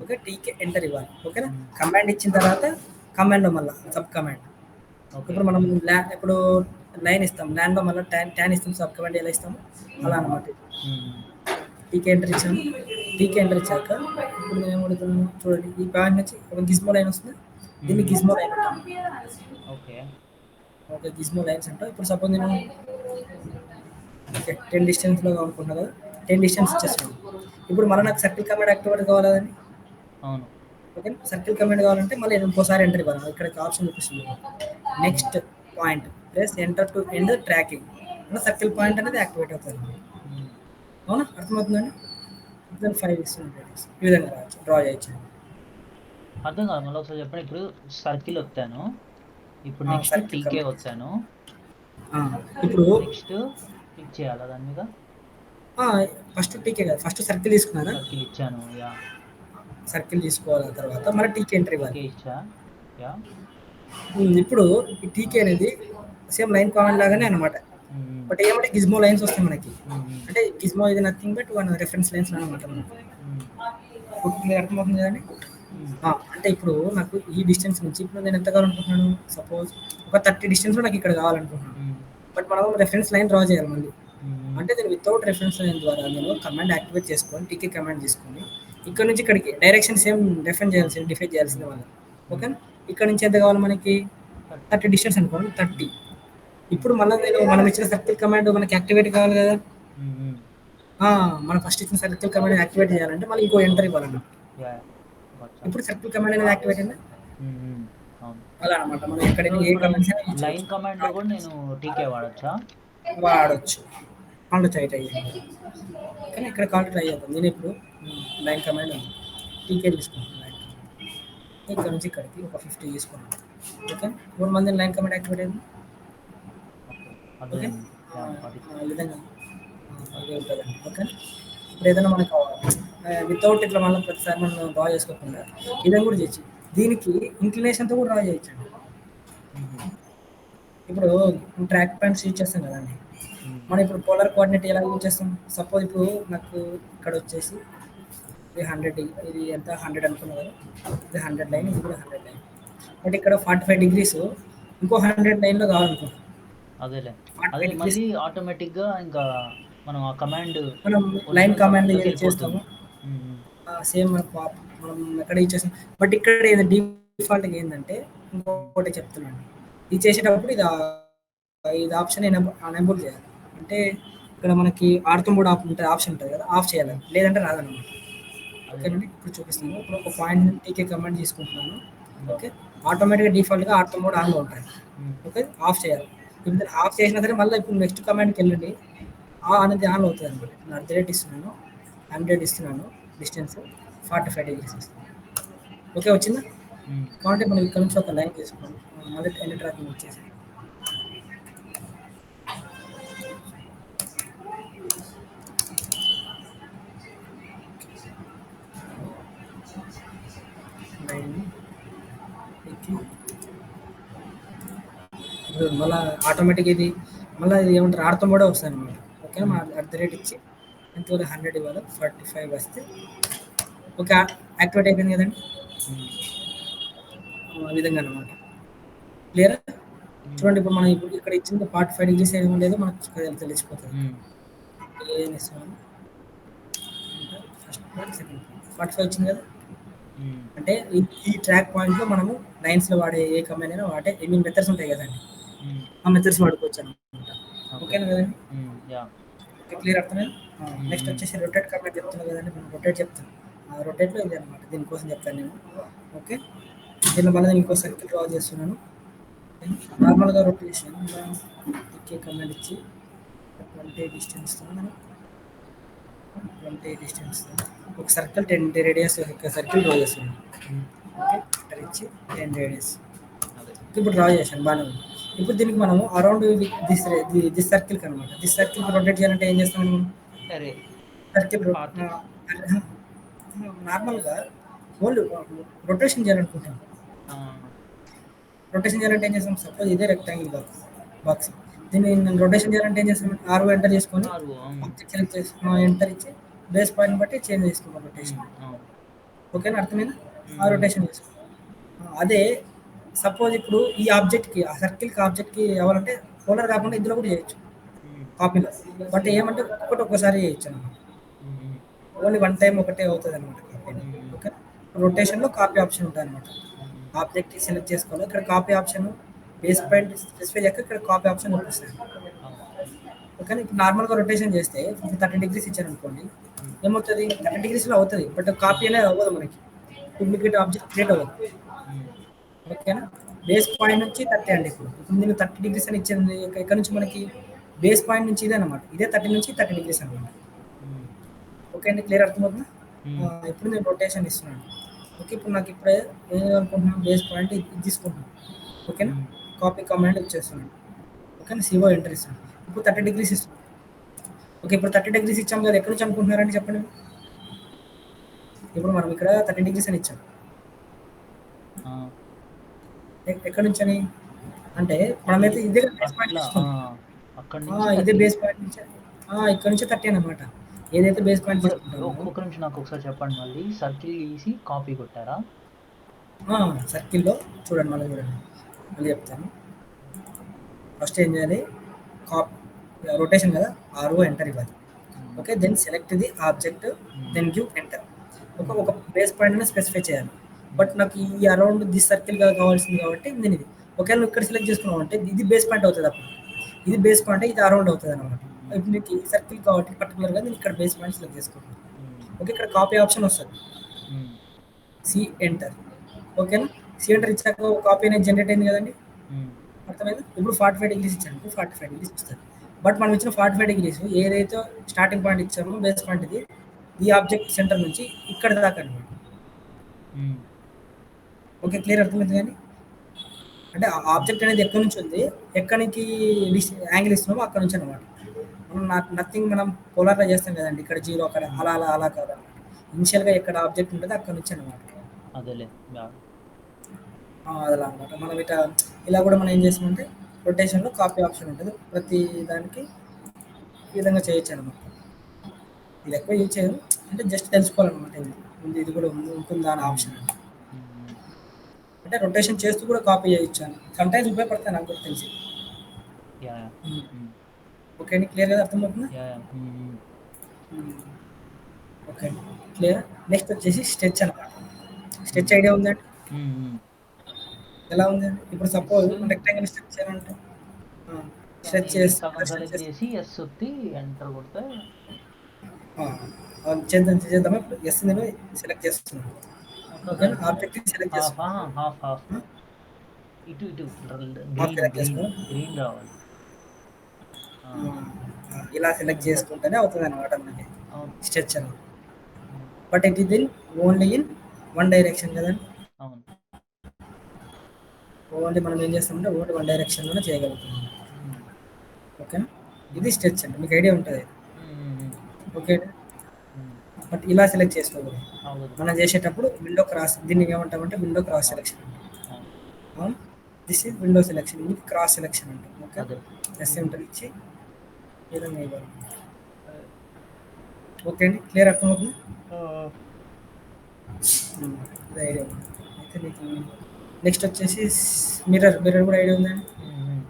ఓకే, టీకే ఎంటర్ ఇవ్వాలి. ఓకేనా? కమాండ్ ఇచ్చిన తర్వాత కమాండ్లో మళ్ళీ సబ్ కమాండ్. ఇప్పుడు మనం ఇప్పుడు లైన్ ఇస్తాం, ల్యాండ్లో మళ్ళీ ట్యాన్ ఇస్తాం, సబ్ కమాండ్ ఎలా ఇస్తాము అలా అనమాట. టీకే ఎంటర్ ఇచ్చాము. టీకే ఎంటర్ ఇచ్చాక ఇప్పుడు నేను ఏమడుగుతున్నాను చూడండి, ఈ పాయింట్ నుంచి ఒక గిజ్మో లైన్ వస్తుంది, దీన్ని గిజ్మో లైన్ అంటాం. ఓకే, గిజ్మో లైన్స్ అంటాం. ఇప్పుడు సపోజ్ నేను 10 డిస్టెన్స్లో అనుకున్నా కదా, 10 డిస్టెన్స్ ఇచ్చేస్తాను. ఇప్పుడు మళ్ళీ నాకు సర్కిల్ కమాండ్ యాక్టివేట్ కావాలని, అవును. ఓకే, సర్కిల్ కమాండ్ కావాలంటే మళ్ళీ ఇంకోసారి ఎంటర్ ఇవ్వాలి. ఇక్కడ ఆప్షన్ చూపిస్తుంది, next point plus enter to end tracking, circle point అనేది యాక్టివేట్ అవుతుంది. అవునా? అర్థమవుతుందండి? 5 ఇస్తుంది, ఈ విధంగా డ్రా చేయొచ్చు. అర్థం కాదు, మళ్ళీ ఒకసారి చెప్పండి. ఇప్పుడు సర్కిల్ వచ్చాను, ఇప్పుడు నెక్స్ట్ టీకే వచ్చాను, ఇప్పుడు నెక్స్ట్ క్లిక్ చేయాలా దాని మీద? ఫస్ట్ టీకే కదా, ఫస్ట్ సర్కిల్ తీసుకున్నారా? సర్కిల్ ఇచ్చాను, యా. సర్కిల్ తీసుకోవాలి, తర్వాత మళ్ళీ టీకే ఎంటర్ ఇవ్వాలి. యా. ఇప్పుడు ఈ టీకే అనేది సేమ్ లైన్ కామెంట్ లాగానే అనమాట. బట్ ఏమంటే గిజ్మో లైన్స్ వస్తాయి మనకి. అంటే గిజ్మో ఇది nothing but one reference lines అనమాట. అర్థమవుతుంది కదండి? అంటే ఇప్పుడు నాకు ఈ డిస్టెన్స్ నుంచి ఇప్పుడు నేను ఎంత కావాలనుకుంటున్నాను, సపోజ్ ఒక 30 డిస్టెన్స్లో నాకు ఇక్కడ కావాలనుకుంటున్నాను. బట్ మనం రెఫరెన్స్ లైన్ డ్రా చేయాలి మళ్ళీ. అంటే నేను వితౌట్ రెఫరెన్స్ లైన్ ద్వారా నేను కమాండ్ యాక్టివేట్ చేసుకొని టీకే కమాండ్ తీసుకొని ఇక్కడ నుంచి ఇక్కడికి డైరెక్షన్ సేమ్ డిఫైన్ చేయాల్సింది వాళ్ళు. ఓకే, ఇక్కడ నుంచి ఎంత కావాలి మనకి? 30 డిస్టెన్స్ అనుకోండి, 30. ఇప్పుడు మళ్ళీ మనం ఇచ్చిన సర్కిల్ కమాండ్ మనకి యాక్టివేట్ కావాలి కదా. మనం ఫస్ట్ ఇచ్చిన సర్కిల్ కమాండ్ యాక్టివేట్ చేయాలంటే మళ్ళీ ఇంకో ఎంటర్ ఇవ్వాలన్నమాట. ఇప్పుడు సర్కిల్ కమాండ్ అనేది యాక్టివేట్ అయిందా? అలా అనమాట. మనం ఎక్కడైనా ఏ కమాండ్, లైన్ కమాండ్ లో కూడా నేను టీకే వాడొచ్చు. అయితే అయ్యింది కానీ ఇక్కడ కాల్ ట్రై చేద్దాం. నేను ఇప్పుడు లైన్ కమాండ్ టీకే తీసుకున్నాను. ఇక్కడ నుంచి ఇక్కడికి ఒక 50 తీసుకున్నాను. ఓకే, 3 మంది లైన్ కమాండ్ యాక్టివేట్ అయింది. ఓకే, ఈ విధంగా అదే ఉంటుందండి. ఓకే, ఇప్పుడు ఏదైనా మనకు వితౌట్ ఇట్లా మళ్ళీ ప్రతిసారి మనం డ్రా చేసుకోకుండా ఇదని కూడా చేయొచ్చు. దీనికి ఇంక్లినేషన్తో కూడా డ్రా చేయొచ్చండి. ఇప్పుడు ట్రాక్ పాయింట్స్ యూజ్ చేస్తాం కదండి, మనం ఇప్పుడు పోలార్ కోఆర్డినేట్ ఎలా యూజ్ చేస్తాం? సపోజ్ ఇప్పుడు నాకు ఇక్కడ వచ్చేసి ఇది 100, ఇది ఎంత 100 అనుకున్నా కదా, ఇది 100 లైన్, ఇది కూడా 100 లైన్. బట్ ఇక్కడ 45 డిగ్రీస్ ఇంకో 100 లైన్లో కావాలనుకుంటాం. అదే మళ్ళీ ఆటోమేటిక్గా ఇంకా మనం ఆ కమాండ్, మనం లైన్ కమాండ్ యూజ్ చేస్తాము. సేమ్ మనం ఎక్కడ యూజ్ చేస్తాం. బట్ ఇక్కడ డిఫాల్ట్గా ఏంటంటే ఇంకోటి చెప్తున్నాను, ఇది చేసేటప్పుడు ఇది ఆప్షన్ ఎనేబుల్ చేయాలి. అంటే ఇక్కడ మనకి ఆడుతూ కూడా ఆప్షన్ ఉంటుంది కదా, ఆఫ్ చేయాలి, లేదంటే రాదన్నమాట. ఓకేనండి, ఇప్పుడు చూపిస్తాను. ఇప్పుడు ఒక పాయింట్ టీకే కమాండ్ తీసుకుంటున్నాను. ఓకే, ఆటోమేటిక్గా డిఫాల్ట్గా ఆడుతూ కూడా ఆన్లో ఉంటాయి. ఓకే, ఆఫ్ చేయాలి. ఇప్పుడు ఆఫ్ చేసినా సరే మళ్ళీ ఇప్పుడు నెక్స్ట్ కమాండ్కి వెళ్ళండి, అనేది ఆన్ అవుతుంది అనమాట. నేను అట్ ది రేట్ ఇస్తున్నాను, 100 ఇస్తున్నాను, డిస్టెన్స్ 45 డిగ్రీస్ ఇస్తున్నాను. ఓకే వచ్చిందా? కాబట్టి మనం ఇక్కడ నుంచి ఒక లైన్ తీసుకోండి, మళ్ళీ ఎండ్ ట్రాకింగ్ వచ్చేసి లైన్ ఎక్కి మళ్ళీ ఆటోమేటిక్ ఇది మళ్ళీ ఇది ఏమంటారు ఆడతాం కూడా వస్తుంది అనమాట. ఓకే మా అట్ ది రేట్ ఇచ్చి ఎంత 100 ఇవ్వాలి, 45 వస్తే ఓకే యాక్టివేట్ అయిపోయింది కదండి. ఆ విధంగా అనమాట. క్లియరా? చూడండి ఇప్పుడు మనం ఇప్పుడు ఇక్కడ ఇచ్చింది 45 డిగ్రీస్ ఏమి లేదో మనకు తెలిసిపోతుంది. ఏం ఇస్తున్నాను ఫస్ట్ పాయింట్, సెకండ్ పాయింట్ 45 వచ్చింది కదా. అంటే ఈ ట్రాక్ పాయింట్లో మనము లైన్స్లో వాడే ఏ కమాండ్ అయినా వాడే ఎన్ని మెథడ్స్ ఉంటాయి కదండి, ఆ మెథడ్స్ వాడుకోవచ్చు అనమాట. ఓకేనా కదండి? క్లియర్ అర్థమైంది. నెక్స్ట్ వచ్చేసి రొటేట్ కమాండ్ చెప్తున్నాను కదండి, మనం రొటేట్ చెప్తాను. ఆ రొటేట్లో ఇది అనమాట, దీనికోసం చెప్తాను నేను. ఓకే దీనిలో మళ్ళీ నేను ఇంకో సర్కిల్ డ్రా చేస్తున్నాను. నార్మల్గా రొటేషన్ ఓకే కమాండ్ ఇచ్చి 20 డిస్టెన్స్తో మనం 20 డిస్టెన్స్తో ఒక సర్కిల్ 10 రేడియస్ ఒక సర్కిల్ డ్రా చేస్తున్నాను. ఓకే ఇక్కడ ఇచ్చి 10 రేడియస్ ఇప్పుడు డ్రా చేశాను, బాగానే ఉంది. ఇప్పుడు దీనికి మనము అరౌండ్ దిస్ సర్కిల్కి అనమాట, దిస్ సర్కిల్కి రొటేట్ చేయాలంటే ఏం చేస్తాం మనం? సర్కిల్ నార్మల్గా ఓన్లీ రొటేషన్ చేయాలనుకుంటాం. రొటేషన్ చేయాలంటే ఏం చేస్తాం? సపోజ్ ఇదే రెక్టాంగిల్ బాక్స్, దీన్ని నేను రొటేషన్ చేయాలంటే ఏం చేస్తాం? ఆరు ఎంటర్ చేసుకొని ఆబ్జెక్ట్ సెలెక్ట్ చేసుకుని ఎంటర్ ఇచ్చి బేస్ పాయింట్ బట్టి చేంజ్ చేసుకుంటాం రొటేషన్. ఓకేనా అర్థమైందా? ఆ రొటేషన్ చేసుకుంటాం. అదే సపోజ్ ఇప్పుడు ఈ ఆబ్జెక్ట్కి ఆ సర్కిల్కి ఆబ్జెక్ట్కి కావాలంటే పోలర్ కాకుండా ఇందులో కూడా చేయొచ్చు కాపీలో, బట్ ఏమంటే ఒక్కసారి చేయొచ్చు అనమాట. ఓన్లీ వన్ టైం ఒకటే అవుతుంది అనమాట కాపీ. ఓకే రొటేషన్లో కాపీ ఆప్షన్ ఉంటుంది అనమాట. ఆబ్జెక్ట్ సెలెక్ట్ చేసుకోవాలి, ఇక్కడ copy option base point specify చేయక ఇక్కడ కాపీ ఆప్షన్ వస్తుంది. ఓకే ఇప్పుడు నార్మల్గా రొటేషన్ చేస్తే 30 డిగ్రీస్ ఇచ్చాను అనుకోండి, ఏమవుతుంది? 30 డిగ్రీస్లో అవుతుంది, బట్ కాపీ అనేది అవ్వదు, మనకి డూప్లికేట్ ఆబ్జెక్ట్ క్రియేట్ అవ్వదు. ఓకేనా? బేస్ పాయింట్ నుంచి 30 అండి. ఇప్పుడు నేను 30 డిగ్రీస్ అని ఇచ్చింది, ఇక్కడ నుంచి మనకి బేస్ పాయింట్ నుంచి ఇదే అనమాట, ఇదే 30 నుంచి 30 డిగ్రీస్ అనమాట. ఓకే అండి క్లియర్ అర్థమవుతుందా? ఇప్పుడు నేను రొటేషన్ ఇస్తున్నాను. ఓకే ఇప్పుడు నాకు ఇప్పుడే ఏమనుకుంటున్నాను, బేస్ పాయింట్ ఇది తీసుకుంటున్నాను. ఓకేనా? కాపీ కమాండ్ ఇచ్చేస్తున్నాను. ఓకేనా? సిఓ ఎంటర్ ఇస్తున్నాను. ఇప్పుడు 30 డిగ్రీస్ ఇస్తున్నాను. ఓకే ఇప్పుడు 30 డిగ్రీస్ ఇచ్చాం కదా, ఎక్కడి నుంచి అనుకుంటున్నారండి చెప్పండి. ఇప్పుడు మనం ఇక్కడ 30 డిగ్రీస్ అని ఇచ్చాం, ఎక్కడి నుంచి అని అంటే మనమైతే ఇదే బేస్ పాయింట్ ఇదే బేస్ పాయింట్ నుంచి ఇక్కడ నుంచి 30 అనమాట, ఏదైతే బేస్ పాయింట్. ఒక్క నిమిషం నాకు ఒకసారి చెప్పండి, మళ్ళీ సర్కిల్ గీసి కాపీ కొట్టారా? సర్కిల్లో చూడండి, మళ్ళీ చెప్తాను. ఫస్ట్ ఏం చేయాలి, రొటేషన్ కదా, ఆర్ఓ ఎంటర్ ఇవ్వాలి. Okay then select the object, then give enter. ఒక బేస్ పాయింట్ స్పెసిఫై చేయాలి, బట్ నాకు ఈ అరౌండ్ దిస్ సర్కిల్ కావాల్సింది కాబట్టి నేను ఇది ఒకవేళ ఇక్కడ సెలెక్ట్ చేసుకున్నాం అంటే ఇది బేస్ పాయింట్ అవుతుంది, అప్పుడు ఇది బేస్ పాయింట్, ఇది అరౌండ్ అవుతుంది అనమాట. ఇప్పుడు నీకు ఈ సర్కిల్ కాబట్టి పర్టికులర్గా నేను ఇక్కడ బేస్ పాయింట్ సెలెక్ట్ చేసుకుంటాను. ఓకే ఇక్కడ కాపీ ఆప్షన్ వస్తుంది, సి ఎంటర్. ఓకేనా? సి ఎంటర్ ఇచ్చాక ఒక కాపీ అనేది జనరేట్ అయింది కదండి, అర్థమైంది. ఇప్పుడు 45 డిగ్రీస్ ఇచ్చాను, 45 డిగ్రీస్ వస్తుంది, బట్ మనం ఇచ్చిన 45 డిగ్రీస్ ఏదైతే స్టార్టింగ్ పాయింట్ ఇచ్చామో బేస్ పాయింట్ ఇది ఈ ఆబ్జెక్ట్ సెంటర్ నుంచి ఇక్కడ దాకా అనమాట. ఓకే క్లియర్ అర్థమైంది. కానీ అంటే ఆబ్జెక్ట్ అనేది ఎక్కడి నుంచి ఉంది, ఎక్కడికి యాంగిల్ ఇస్తున్నామో అక్కడ నుంచి అనమాట. మనం నథింగ్ మనం పోలార్గా చేస్తాం కదండి, ఇక్కడ జీరో అక్కడ అలా అలా అలా కాదనమాట. ఇనిషియల్గా ఎక్కడ ఆబ్జెక్ట్ ఉంటుంది అక్కడ నుంచి అనమాట. అలా అనమాట. మనం ఇలా కూడా మనం ఏం చేస్తామంటే రొటేషన్లో కాపీ ఆప్షన్ ఉంటుంది, ప్రతి దానికి ఈ విధంగా చేయొచ్చు అనమాట. ఇది ఎక్కువ యూజ్ చేయదు, అంటే జస్ట్ తెలుసుకోవాలన్నమాట, ఇది కూడా ఉంటుందా అని ఆప్షన్. అంటే రొటేషన్ చేస్తూ కూడా కాపీ చేయొచ్చు అని సమ్టైమ్స్ ఉపయోగపడతాయి, నాకు కూడా తెలిసి. ఓకే అండి క్లియర్ కదా, అర్థమవుతుందా? ఓకే అండి క్లియర్. నెక్స్ట్ వచ్చేసి స్ట్రెచ్ అనమాట. స్ట్రెచ్ ఐడియా ఉందండి? ఎలా ఉందండి? ఇప్పుడు సపోజ్ రెక్టాంగిల్ స్ట్రెచ్ చేయాలంటే స్ట్రెచ్ చేసి ఎస్ ఒత్తి ఎంటర్ కొడితే చేద్దామా? ఇప్పుడు ఎస్ నేను సెలెక్ట్ చేస్తున్నాను. ఓకే ఆబ్జెక్ట్ సెలెక్ట్ చేస్తున్నాను, హాఫ్ ఇటు గ్రీన్ రావాలి. ఇలా సెలెక్ట్ చేసుకుంటేనే అవుతుంది అనమాట మనకి అవును. స్ట్రెచ్ అనేది. హ్మ్. But it is in only in one direction కదండి. అవును. ఓన్లీ మనం ఏం చేస్తామంటే ఓన్లీ వన్ డైరెక్షన్లోనే చేయగలుగుతున్నాం. హ్మ్. ఓకేనా. ఇది హ్మ్. స్ట్రెచ్ అంటే మీకు ఐడియా ఉంటుంది. హ్మ్. హ్మ్. హ్మ్. ఓకే. హ్మ్. బట్ ఇలా సెలెక్ట్ చేసుకోకూడదు. అవ్వదు. మనం చేసేటప్పుడు విండో క్రాస్, దీన్ని ఏమంటామంటే విండో క్రాస్ అవును. సెలెక్షన్ అంటాం. అవును. అవును. దిస్ ఈజ్ విండో సెలెక్షన్, ఇది క్రాస్ సెలెక్షన్ అంటాం. ఓకే. అదే. ఎస్ హ్మ్. ఎంటర్ ఇచ్చి ఈ విధంగా ఇవ్వాలి. అదే. ఓకే అండి, క్లియర్ అర్థమవుతుంది. ఆ! ఇది ఐడియా ఉంది. అయితే మీకు నెక్స్ట్ వచ్చేసి మిర్రర్ కూడా ఐడియా ఉందండి. హ్మ్. హ్మ్.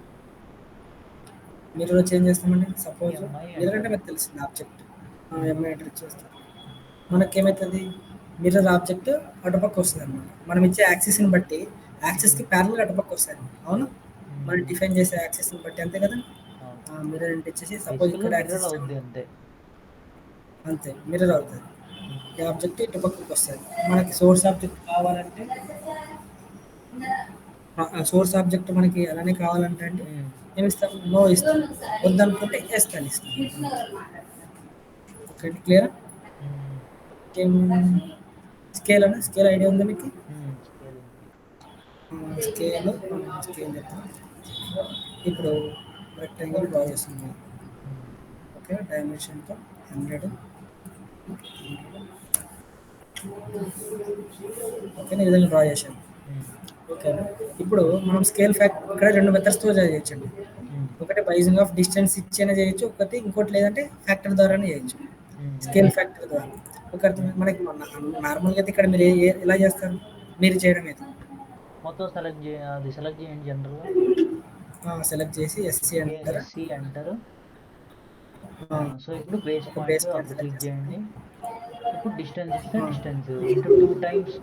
మిర్రర్ వచ్చి ఏం చేస్తామండి, సపోజ్ ఎంఐ మిర్రర్ అంటే ఎంటర్. మీకు తెలిసింది ఆబ్జెక్ట్. హ్మ్. ఎంఐ ఎంటర్ ఇచ్చేస్తాం. మనకేమవుతుంది, మిర్రర్ ఆబ్జెక్ట్ అటుపక్క వస్తుంది అనమాట. మనం ఇచ్చే యాక్సిస్ని బట్టి హ్మ్. యాక్సిస్కి ప్యారల్గా అటుపక్క వస్తుంది. అవును. హ్మ్. మనం హ్మ్. డిఫైన్ చేసే యాక్సిస్ని బట్టి అంతే కదా. అవును. మిర్రర్ అంటే ఇచ్చేసి సపోజ్ బేసికల్‌గా ఇక్కడ మిర్రర్ యాక్సిస్ అవుద్ది అంతే. అంతే మిర్రర్ అవుతుంది. హ్మ్. ఈ ఆబ్జెక్ట్ ఇటుపక్కకి వస్తుంది. మనకి సోర్స్ ఆబ్జెక్ట్ కావాలంటే సోర్స్ ఆబ్జెక్ట్ మనకి అలానే కావాలంటే అండి హ్మ్. ఏమి ఇస్తాం, నో ఇస్తాం. వద్దనుకుంటే ఎస్ అని ఇస్తాం. Okay, clear. హ్మ్. స్కేల్ అన్న స్కేల్ ఐడియా ఉందా మీకు. హ్మ్. స్కేల్ ఉంది. స్కేల్ స్కేల్ చెప్తాం. ఇప్పుడు రెక్టాంగిల్ డ్రా చేస్తున్నాం. హ్మ్. ఓకే, డైమెన్షన్తో 100. ఓకే, ఈ విధంగా డ్రా చేశాను. హ్మ్. ఓకే, ఇప్పుడు మనం స్కేల్ ఫ్యాక్టర్ ఇక్కడ రెండు మెథడ్స్తో చేయొచ్చండి. హ్మ్. ఒకటి బై యూజింగ్ ఆఫ్ డిస్టెన్స్ ఇచ్చైనా చేయొచ్చు, ఒకటి ఇంకోటి లేదంటే ఫ్యాక్టర్ ద్వారానే చేయొచ్చు. హ్మ్. హ్మ్. స్కేల్ ఫ్యాక్టర్ ద్వారా ఒకటి హ్మ్. మనకి నార్మల్గా అయితే ఇక్కడ మీరు ఎలా చేస్తారు, మీరు చేయడం అయితే మొత్తం అది సెలెక్ట్ చేయండి జనరల్‌గా. సెలెక్ట్ చేసి ఎస్సీ అంటారా. SC enter. సో, ఇప్పుడు బేస్ ఒక పాయింట్ బేస్ పాయింట్ అప్పుడు సెలెక్ట్ క్లిక్ చేస్తాం. చేయండి. ఇప్పుడు డిస్టెన్స్ ఇస్తే డిస్టెన్స్ ఇంటూ 2 టైమ్స్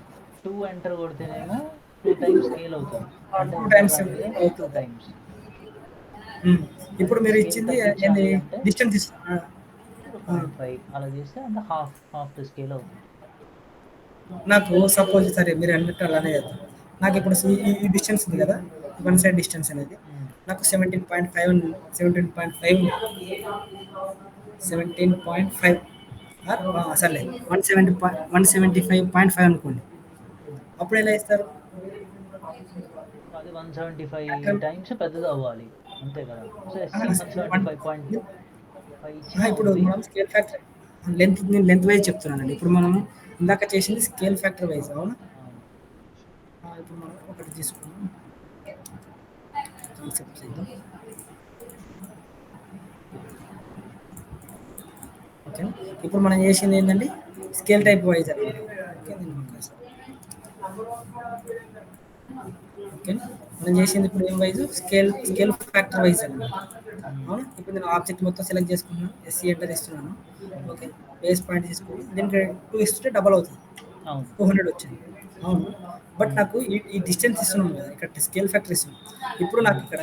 2 ఎంటర్ కొడితేనేమో 2 టైమ్స్ స్కేల్ అవుతది. అంటే 2 ఇంటర్ టైమ్స్ లాంటిదే 2 అవుతుంది. టైమ్స్. ఇప్పుడు అదే మీరు స్కేల్ ఇచ్చింది ఏంది, తగ్గించాలి అంటే డిస్టెన్స్ ఇప్పుడు 0.5 అలా చేస్తే అంటే హాఫ్ ద స్కేల్ అవుతుంది. నాకు సపోజ్ సరే మీరు అన్నట్టు అలానే చేద్దాం. నాకు ఇప్పుడు ఈ డిస్టెన్స్ ఉంది కదా, వన్ హ్మ్. సైడ్ డిస్టెన్స్ అనేది హ్మ్. నాకు 17.5 17.5 17.5 సర్లే 175.5 అనుకోండి. హ్మ్. అప్పుడు ఎలా ఇస్తారు. అది 175 ఫ్యాక్టర్ టైమ్స్ పెద్దదవ్వాలి. అంతే కదా! సో, ఎస్‌సి వన్ 175.5 ఇచ్చినా ఇప్పుడు అవుద్ది. మనం స్కేల్ ఫ్యాక్టర్ నేను లెంత్ వైజ్ చెప్తున్నానండి. ఇప్పుడు మనము ఇందాక చేసింది స్కేల్ ఫ్యాక్టర్ వైజ్ అవునా. అవును. ఇప్పుడు మనం ఒకటి తీసుకున్నాం కాన్సెప్ట్ చేద్దాం. ఓకే, ఇప్పుడు మనం చేసింది ఏంటంటే స్కేల్ హ్మ్. టైప్ వైజ్ అనమాట. ఓకే, హ్మ్. ఓకే, మనం చేసింది ఇప్పుడు ఏం వైజ్ స్కేల్ ఫ్యాక్టర్ వైజ్ అనమాట. హ్మ్. అవును. ఇప్పుడు నేను ఆబ్జెక్ట్ మొత్తం సెలెక్ట్ చేసుకున్నాను, ఎస్సీ ఎంటర్ ఇస్తున్నాను. హ్మ్. ఓకే, బేస్ పాయింట్ తీసుకుని దీనికి 2 ఇస్తుంటే డబల్ అవుతుంది, అవును. 200 వచ్చింది. అవును. బట్ హ్మ్. నాకు ఈ డిస్టెన్స్ ఇస్తున్నాం కదా, ఇక్కడ స్కేల్ ఫ్యాక్టర్ ఇస్తున్నాం. ఇప్పుడు నాకు హ్మ్. ఇక్కడ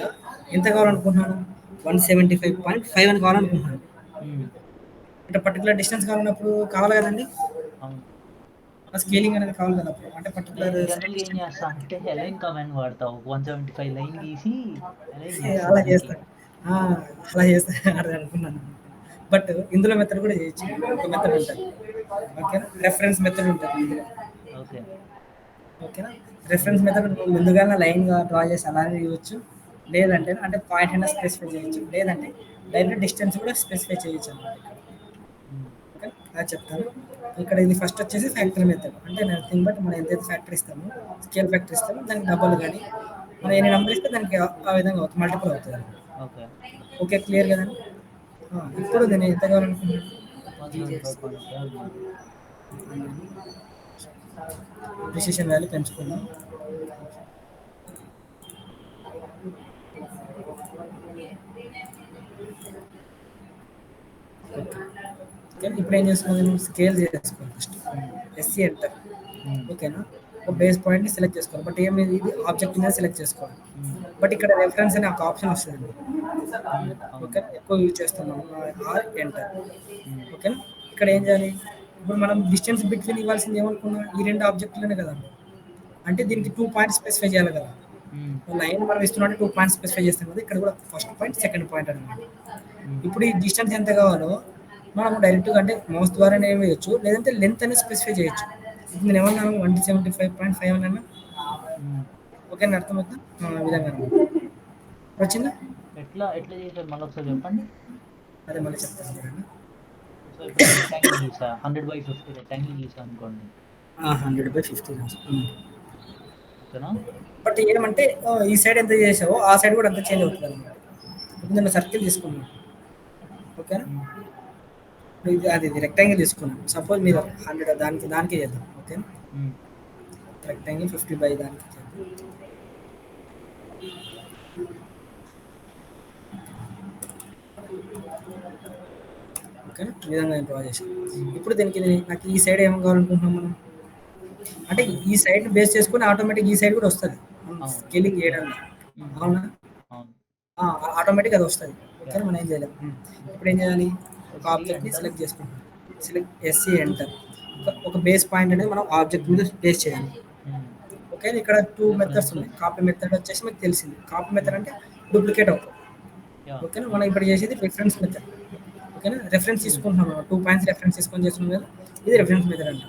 ఎంత కావాలనుకుంటున్నాను, 175.5 అని కావాలనుకుంటున్నాను. హ్మ్. అంటే పర్టికులర్ డిస్టెన్స్ కావాలన్నప్పుడు కావాలి కదండి, అవును. ఆ స్కేలింగ్ అనేది కావాలి కదా అప్పుడు. అంటే పర్టికులర్ నేను సైడ్ జనరల్‌గా ఏం డిస్టెన్స్ చేస్తా అంటే అలైన్ కమాండ్ వాడతా. ఒక 175 లైన్ గీసి అలైన్ చేస్తా అలా దానికి. చేస్తారు. ఆ, అలా చేస్తే అదే అనుకున్నాను. బట్ ఇందులో మెథడ్ కూడా చేయొచ్చు. ఒక మెథడ్ ఉంటుంది. ఓకేనా, రెఫరెన్స్ మెథడ్ ఉంటుంది ఇందులో. ఓకే. ఓకేనా, హ్మ్. రెఫరెన్స్ మెథడ్ ముందుగా లైన్గా డ్రా చేసి అలానే చేయొచ్చు. హ్మ్. లేదంటే అంటే పాయింట్ అయినా స్పెసిఫై చేయొచ్చు, లేదంటే డైరెక్ట్ డిస్టెన్స్ కూడా స్పెసిఫై చేయొచ్చు అనమాట. హ్మ్. ఓకే, అది చెప్తాను. ఇక్కడ ఇది ఫస్ట్ వచ్చేసి ఫ్యాక్టరీ మెథడ్. అంటే నథింగ్ బట్ మనం ఎంతైతే ఫ్యాక్టరీ ఇస్తామో, స్కేల్ ఫ్యాక్టరీ ఇస్తామో దానికి డబల్ కానీ మనం ఎన్ని నెంబర్ ఇస్తే దానికి ఆ విధంగా అవుతుంది, మల్టిపుల్ అవుతుంది. ఓకే. ఓకే, క్లియర్ కదండి. ఇప్పుడు నేను ఎంత కావాలనుకుంటున్నాను, 175.5 ఉంది. Precision value పెంచుకుందాం. ఓకే, ఇప్పుడు ఏం చేసుకోవాలి, నేను స్కేల్ చేసుకోవాలి ఫస్ట్. హ్మ్. SC enter. హ్మ్. ఓకేనా, ఒక హ్మ్. బేస్ పాయింట్ని సెలెక్ట్ చేసుకోవాలి. బట్ ఏమి ఇది ఆబ్జెక్ట్ మీద సెలెక్ట్ చేసుకోవాలి. హ్మ్. బట్ ఇక్కడ రెఫరెన్స్ అనే ఒక ఆప్షన్ వస్తుంది. హ్మ్. అవును. ఓకేనా, ఎక్కువ యూజ్ చేస్తున్నాం ఆర్ ఎంటర్. హ్మ్. ఓకేనా, ఇక్కడ ఏం హ్మ్. చేయాలి, ఇప్పుడు మనం డిస్టెన్స్ బిట్వీన్ ఇవ్వాల్సింది ఏమనుకున్నా, ఈ రెండు ఆబ్జెక్టులనే కదా. అంటే హ్మ్. దీనికి 2 పాయింట్స్ స్పెసిఫై చేయాలి కదా. హ్మ్. లైన్ మనం ఇస్తున్నట్టు 2 పాయింట్స్ స్పెసిఫై చేస్తాం కదా, ఇక్కడ కూడా ఫస్ట్ పాయింట్ సెకండ్ పాయింట్ అనమాట. ఇప్పుడు ఈ డిస్టెన్స్ ఎంత కావాలో మనం డైరెక్ట్గా అంటే మౌస్ ద్వారానే వేయచ్చు, లేదంటే లెంత్ అనేది స్పెసిఫై చేయొచ్చు. ఇప్పుడు నేను ఏమన్నాను 175.5 అన్నాను. ఓకే అని అర్థమవుతుంది ఆ విధంగా వచ్చిందా? ఎట్లా చేశారు మళ్ళీ ఒకసారి చెప్పండి. అదే మళ్ళీ చెప్తాను చూడండి. సో ఇప్పుడు రెక్టాంగిల్ గీసా 100/50 రెక్టాంగిల్ గీసా అనుకోండి. 100/50 ఓకేనా? బట్ ఏమంటే ఈ సైడ్ ఎంత చేసావో ఆ సైడ్ కూడా అంత చేంజ్ అవుతుంది అనమాట. ఇప్పుడు నేను సర్కిల్ తీసుకున్నాను, ఓకేనా? ఇది అది రెక్టాంగిల్ తీసుకున్నాను. సపోజ్ మీరు 100 దానికి చేద్దాం, ఓకేనా? రెక్టాంగిల్ 50 దానికి చేద్దాం. ఓకేనా? ఈ విధంగా నేను డ్రా చేశాను. ఇప్పుడు దీనికి నాకు ఈ సైడ్ ఏం కావాలనుకుంటున్నాం మనం, అంటే ఈ సైడ్ బేస్ చేసుకుని ఆటోమేటిక్ ఈ సైడ్ కూడా వస్తుంది స్కేలింగ్ చేయడానికి. అవునా? ఆటోమేటిక్ అది వస్తుంది. ఓకే, మనం ఏం చేయలేము. ఇప్పుడు ఏం చేయాలి, ఒక ఆబ్జెక్ట్ని సెలెక్ట్ చేసుకుంటాం. Select SC enter. ఒక బేస్ పాయింట్ అనేది మనం ఆబ్జెక్ట్ మీద బేస్ చేయాలి. ఓకే, ఇక్కడ 2 మెథడ్స్ ఉన్నాయి. కాపీ మెథడ్ వచ్చేసి మీకు తెలిసింది. కాపీ మెథడ్ అంటే డూప్లికేట్ అవుతుంది. ఓకేనా? మనం ఇప్పుడు చేసేది రిఫరెన్స్ మెథడ్. ఓకేనా? రెఫరెన్స్ తీసుకుంటున్నాం, 2 పాయింట్స్ రెఫరెన్స్ తీసుకొని చేస్తున్నాం కదా, ఇది రిఫరెన్స్ మెథడ్ అంట.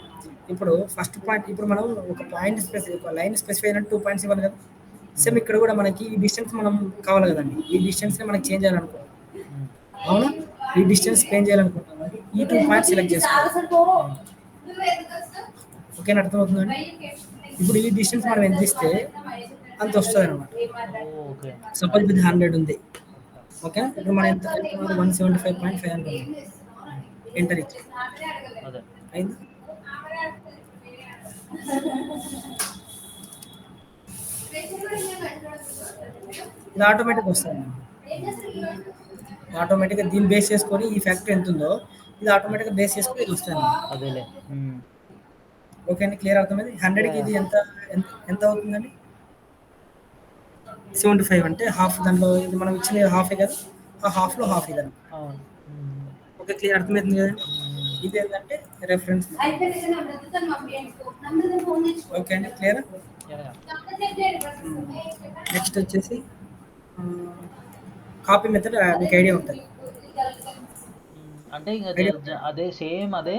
ఇప్పుడు ఫస్ట్ పాయింట్, ఇప్పుడు మనం ఒక పాయింట్ ఒక లైన్ స్పెసిఫై అయినట్టు 2 పాయింట్స్ ఇవ్వాలి కదా. సేమ్ ఇక్కడ కూడా మనకి ఈ డిస్టెన్స్ మనం కావాలి కదండి. ఈ డిస్టెన్స్ మనకి చేంజ్ చేయాలనుకో, అవునా? ఈ డిస్టెన్స్ చేంజ్ చేయాలనుకుంటున్నాం, ఈ 2 పాయింట్స్ సెలెక్ట్ చేసుకోవాలి. ఓకేనా? అర్థమవుతుందండి? ఇప్పుడు ఈ డిస్టెన్స్ మనం ఎంత ఇస్తే అంత వస్తుంది అనమాట. సపోజ్ ఇది 100 ఉంది, ఓకే. ఇప్పుడు మనం ఎంత 175.5 అనుకుంటాం. ఎంటర్ ఇచ్చి అయింది. ఇది ఆటోమేటిక్ వస్తుంది. ఆటోమేటిక్గా దీన్ని బేస్ చేసుకొని ఈ ఫ్యాక్టరీ ఎంత ఉందో ఇది ఆటోమేటిక్గా బేస్ చేసుకొని ఇది వస్తుంది. అదేలే. ఓకే అండి, క్లియర్ అవుతుంది. 100కి ఇది ఎంత ఎంత అవుతుందండి? 75 అంటే హాఫ్. దాంట్లో ఇది మనం ఇచ్చిన హాఫే కదా, ఆ హాఫ్లో హాఫ్ ఇదండి. ఓకే, క్లియర్ అర్థమవుతుంది కదండి. ఇది ఏంటంటే రెఫరెన్స్. ఓకే అండి, క్లియర్. నెక్స్ట్ వచ్చేసి కాపీ మెథడ్. మీకు ఐడియా ఉంటుంది అంటే అదే సేమ్ అదే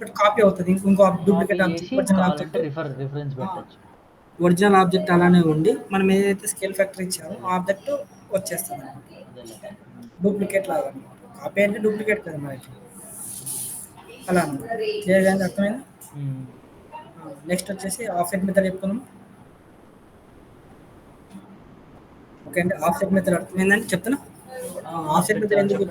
బట్ కాపీ అవుతుంది. ఇంకో డూప్లికేట్ ఆబ్జెక్ట్ రిఫరెన్స్ పెట్టచ్చు. ఒరిజినల్ ఆబ్జెక్ట్ అలానే ఉండి మనం ఏదైతే స్కేల్ ఫ్యాక్టరీ ఇచ్చామో ఆ ఆబ్జెక్ట్ వచ్చేస్తుంది. డూప్లికేట్ లాగా. కాపీ అంటే డూప్లికేట్ కదా మనకి, అలా క్లియర్ గా అర్థమైంది. నెక్స్ట్ వచ్చేసి ఆఫ్సెట్ మెథడ్ చెప్పుకుందాం. ఓకే అండి, ఆఫ్సెట్ మెథడ్ అర్థమైందని చెప్తున్నా. ఆఫ్సెట్ మెథడ్ ఎందుకు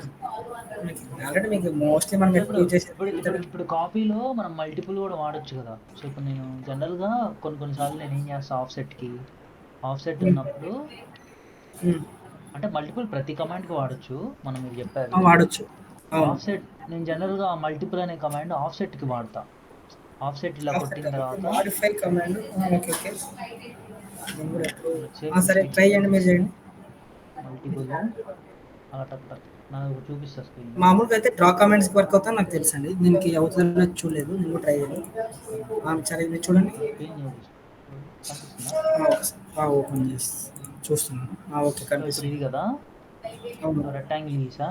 ఆల్రెడీ మీకు మోస్ట్లీ మనం ఇప్పుడు కాపీలో మనం మల్టిపుల్ కూడా వాడచ్చు కదా. సో ఇప్పుడు నేను జనరల్గా కొన్నిసార్లు నేను ఏం చేస్తాను, ఆఫ్సెట్ ఉన్నప్పుడు అంటే మల్టిపుల్ ప్రతి కమాండ్కి వాడచ్చు. మనం మీరు చెప్పారు వాడచ్చు. ఆఫ్సెట్ నేను జనరల్గా మల్టిపుల్ అనే కమాండ్ ఆఫ్సెట్కి వాడతా. ఆఫ్సెట్ ఇలా కొట్టిన తర్వాత మోడిఫై కమాండ్. ఓకే ఓకే, సరే ట్రై చేయండి, మీరు చేయండి. మల్టిపుల్ అలా టక్ టక్ నాకు చూపిస్తా స్క్రీన్. మామూలుగా అయితే డ్రా కామెంట్స్ వర్క్ అవుతా నాకు తెలుసు అండి. దీనికి అవుతుందో చూడలేదు, నేను ట్రై చేయాలి. సరే మీరు చూడండి. ఓపెన్ చేసి చూస్తున్నాను. ఓకే, కనిపిస్తుంది. ఇది కదా రెక్టాంగిల్ గీసా.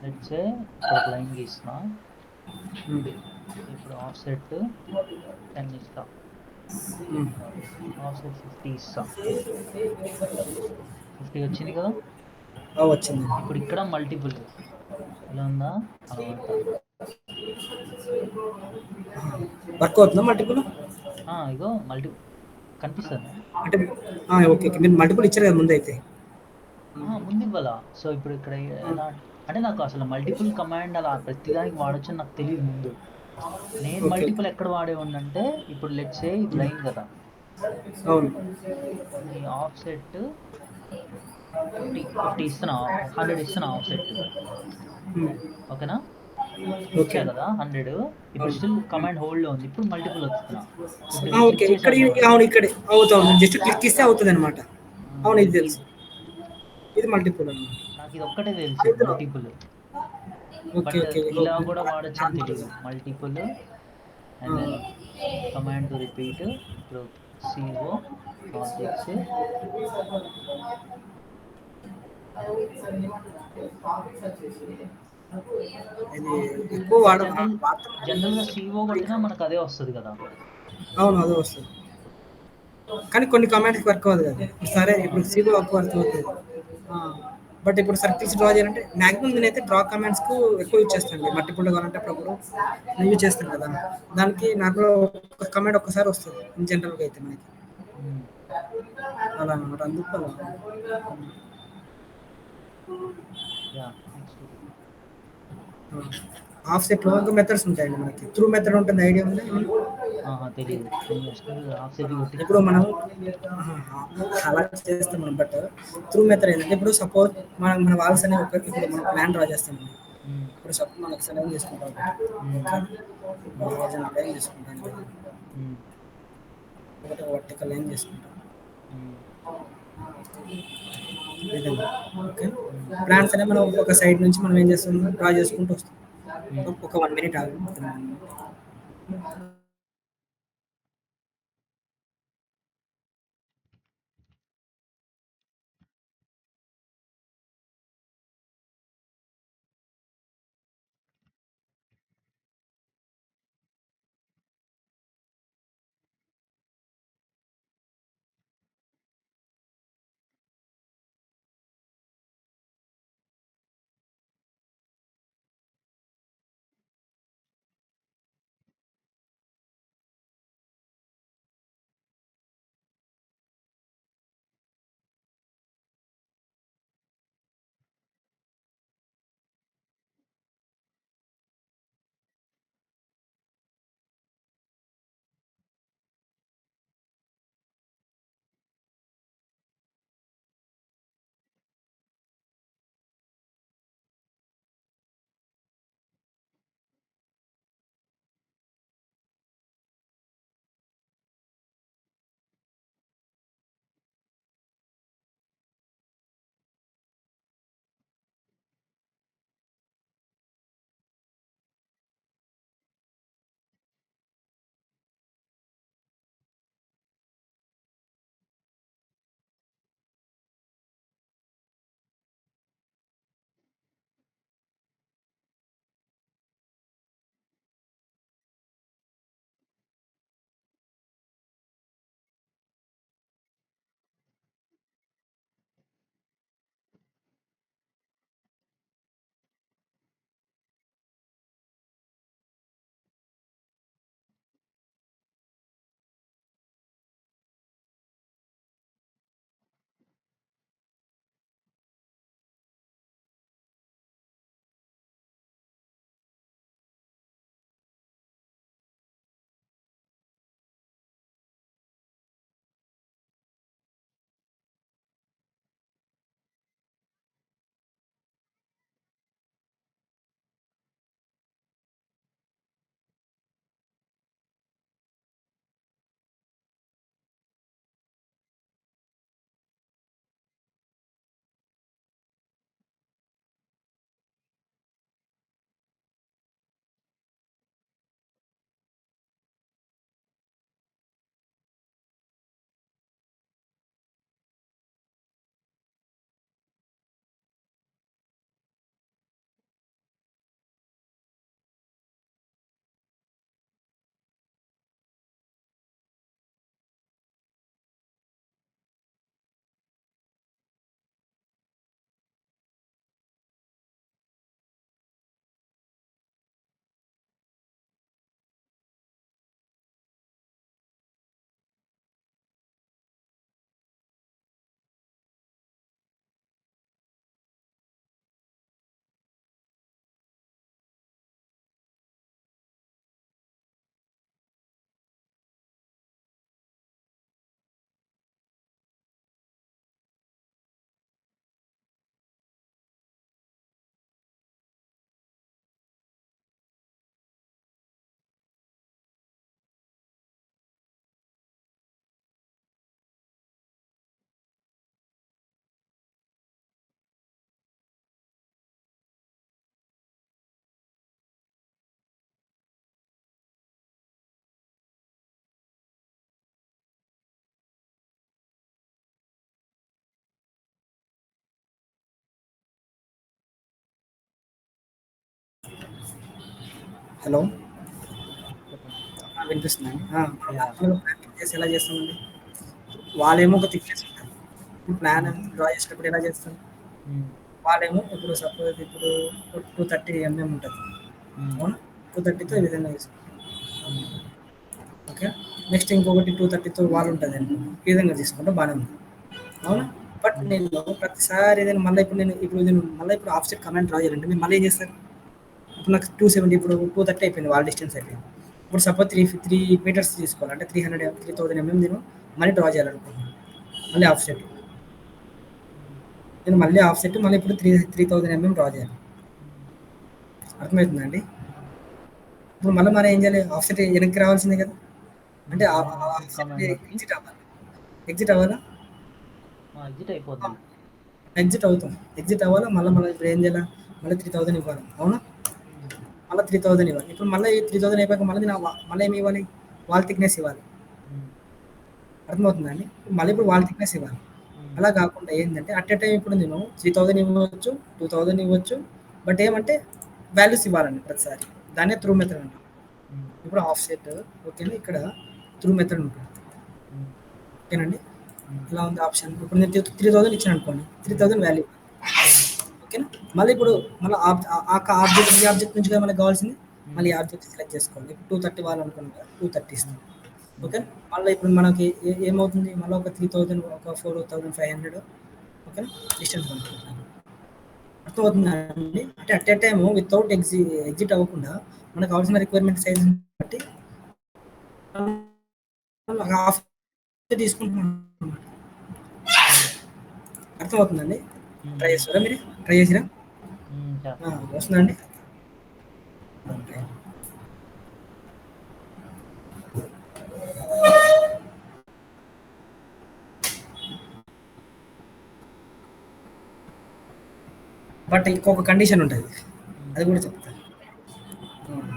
లెట్స్ సే ఒక లైన్ గీస్తున్నా. ఇప్పుడు ఆఫ్సెట్ 10 ఇస్తా, ఆఫ్సెట్ 50 ఇస్తా. 50 వచ్చింది కదా, వచ్చింది. ఇప్పుడు ఇక్కడ మల్టిపుల్ ఇలా ఉందా, అలా వర్క్ అవుతుందా మల్టిపుల్? ఇగో మల్టిపుల్ కనిపిస్తుంది అంటే. ఓకే, మీరు మల్టిపుల్ ఇచ్చారు కదా ముందు అయితే. ముందు ఇవ్వాలా. సో ఇప్పుడు ఇక్కడ ఎలా అంటే నాకు అసలు మల్టిపుల్ కమాండ్ అలా ప్రతిదానికి వాడచ్చు అని నాకు తెలియదు ముందు. నేను మల్టిపుల్ ఎక్కడ వాడేవాడిని అంటే, ఇప్పుడు లెట్స్ సే ఇది లైన్ కదా, అవును, ఈ ఆఫ్సెట్ 50 ఇస్తున్నా, 100 ఇస్తున్నా ఆఫ్సెట్. ఓకేనా? ఓకే కదా 100. ఇప్పుడు స్టిల్ కమాండ్ హోల్డ్ లో ఉంది. ఇప్పుడు మల్టిపుల్ వస్తున్నా. ఇక్కడ అవుతుంది, జస్ట్ క్లిక్ ఇస్తే అవుతుంది అనమాట. అవును, ఇది తెలుసు, ఇది మల్టిపుల్ అన్నమాట. నాకు ఇది ఒక్కటే తెలుసు మల్టిపుల్. బట్ ఇలా కూడా వాడచ్చు అని తెలియదు. Multiple and then command to repeat. ఇప్పుడు CO ఆబ్జెక్ట్స్ ఇది ఎక్కువ వాడతాం జనరల్గా సిఓ కొట్టినా మనకు అదే వస్తుంది కదా. అవును, అదే వస్తుంది. కానీ కొన్ని కమాండ్స్ వర్క్ అవ్వదు కదా. సరే ఇప్పుడు సిఓ వర్క్ అవుతుంది, బట్ ఇప్పుడు సర్కిల్స్ డ్రా చేయాలంటే మ్యాక్సిమం నేనైతే డ్రా కమాండ్స్కు ఎక్కువ యూజ్ చేస్తాను. మల్టిపుల్ కావాలంటే అప్పుడు నేను యూజ్ చేస్తాను కదా, దానికి నాకు ఒక కమాండ్ ఒక్కసారి వస్తుంది ఇన్ జనరల్గా అయితే మనకి అలా అనమాట. అందుకు అలా. యా నెక్స్ట్ హాఫ్ సెట్లో ఇంకా మెథడ్స్ ఉంటాయండి మనకి. త్రూ మెథడ్ ఉంటుంది, ఐడియా ఉంది. తెలియదు, నేను జస్ట్ హాఫ్ సెట్ కొట్టి ఇప్పుడు మనం అలా చేస్తాం మనం, బట్ త్రూ మెథడ్ ఏంటంటే ఇప్పుడు సపోజ్ మన వాల్స్ అనే ఇప్పుడు మనం ప్లాన్ డ్రా చేస్తాం. ఇప్పుడు సపోజ్ మనం ఒక లైన్ చేసుకుంటాం, లైన్ చేసుకుంటాం, ఒకటి వర్టికల్ లైన్ చేసుకుంటాం. ఓకే, ప్లాన్స్ అనే మనం ఒక సైడ్ నుంచి మనం ఏం చేస్తాం, డ్రా చేసుకుంటూ వస్తాం. ఒక 1 మినిట్ ఆగు. హలో చెప్పండి. వినిపిస్తుందండి. యాహ్! నార్మల్‌గా ప్రాక్టీస్ చేసి ఎలా చేస్తామండి? వాళ్ళేమో ఒక థిక్‌నెస్ ఉంటది. ఇప్పుడు ప్లాన్ హ్మ్. డ్రా చేసేటప్పుడు ఎలా చేస్తాం? హ్మ్. వాళ్ళేమో ఇప్పుడు సపోజ్ ఇప్పుడు 230 ఉంటది. హ్మ్. అవునా? 230తో ఈ హ్మ్. విధంగా చేసుకుంటాం. హ్మ్. ఓకే. నెక్స్ట్ ఇంకొకటి 230తో వాల్ ఉంటదనుకో. ఈ విధంగా తీసుకుంటే బానే ఉంది. అవునా? హ్మ్. బట్ హ్మ్. నేను ప్రతిసారి ఏదైనా మళ్ళా ఇప్పుడు ఆఫ్‌సెట్ కమాండ్ డ్రా చేయాలంటే నేను మళ్ళీ ఏం చేస్తాను? ఇప్పుడు నాకు 270 ఇప్పుడు 230 అయిపోయింది. వాల్ డిస్టెన్స్ అయిపోయింది. ఇప్పుడు సపోజ్ 3 మీటర్స్ తీసుకోవాలి. అంటే 3000 నేను మళ్ళీ డ్రా చేయాలనుకుంటున్నాను. మళ్ళీ ఆఫ్‌సెట్. హ్మ్. నేను మళ్ళీ ఆఫ్‌సెట్ మళ్ళీ ఇప్పుడు 3000 డ్రా చేయాలి. హ్మ్. అర్థమవుతుందా అండి? హ్మ్. ఇప్పుడు మళ్ళీ మనం ఏం చేయాలి? ఆఫ్‌సెట్ వెనక్కి రావాల్సిందే కదా! అంటే హ్మ్. మళ్ళీ ఆఫ్‌సెట్ ఆఫ్‌సెట్ కమాండ్ నొక్కి ఎగ్జిట్ అవ్వాలి. ఎగ్జిట్ అవ్వాలా? ఎగ్జిట్ ఆ! అయిపోద్ది. ఎగ్జిట్ అవుతాం. ఎగ్జిట్ హ్మ్. అవ్వాలా? మళ్ళా మనం ఇప్పుడు ఏం చేయాలా? మళ్ళీ 3000 ఇవ్వాలి. అవునా? హ్మ్. మళ్ళా 3000 ఇవ్వాలి. ఇప్పుడు మళ్ళీ ఈ 3000 అయిపోయాక మళ్ళీ ఏమి ఇవ్వాలి? వాల్ థిక్‌నెస్ ఇవ్వాలి. హ్మ్. అర్థమవుతుందా అండి? మళ్ళీ ఇప్పుడు హ్మ్. వాల్ థిక్‌నెస్ ఇవ్వాలి. హ్మ్. అలా కాకుండా ఏందంటే అట్ ఎ టైమ్ ఇప్పుడు నేను 3000 ఇవ్వచ్చు, 2000 ఇవ్వచ్చు. బట్ ఏమంటే వాల్యూస్ ఇవ్వాలండి ప్రతిసారి. దాన్నే త్రూ మెథడ్ అంటాం. హ్మ్. ఇప్పుడు ఆఫ్‌సెట్ ఓకేనా? ఇక్కడ త్రూ మెథడ్ ఉంటుంది. హ్మ్. ఓకేనండి? హ్మ్. ఇలా ఉంది ఆప్షన్. ఇప్పుడు నేను 3000 ఇచ్చాననుకోండి. హ్మ్. 3000 వాల్యూ. హ్మ్. ఓకేనా? మళ్ళీ ఇప్పుడు హ్మ్. మళ్ళీ ఈ ఆబ్జెక్ట్ నుంచి కదా మనకు కావాల్సింది. మళ్ళీ హ్మ్. ఈ ఆబ్జెక్ట్ సెలెక్ట్ చేసుకోవాలి. ఇప్పుడు 230 ఇవ్వాలనుకున్నాం కదా! 230 హ్మ్. ఇస్తాం. హ్మ్. ఓకేనా? మళ్ళీ ఇప్పుడు మనకి ఏమవుతుంది? మళ్ళీ ఒక 3000 ఒక 4500 ఓకేనా? డిస్టెన్స్ పంపించాలి. అర్థమవుతుందా అండి? అంటే at a time without exit అవ్వకుండా మనకు కావాల్సిన రిక్వైర్మెంట్ సైజ్‌ని బట్టి హాఫ్ తీసుకుంటున్నాం అన్నమాట. హ్మ్. అర్థమవుతుందండి? హ్మ్. ట్రై హ్మ్. చేస్తారా మీరు? ట్రై చేసిరా? హ్మ్. చేస్తాను. వస్తుందా అండి? హ్మ్. ఓకే. బట్ ఇంకొక కండిషన్ ఉంటది. హ్మ్. అది కూడా చెప్తాను. హ్మ్.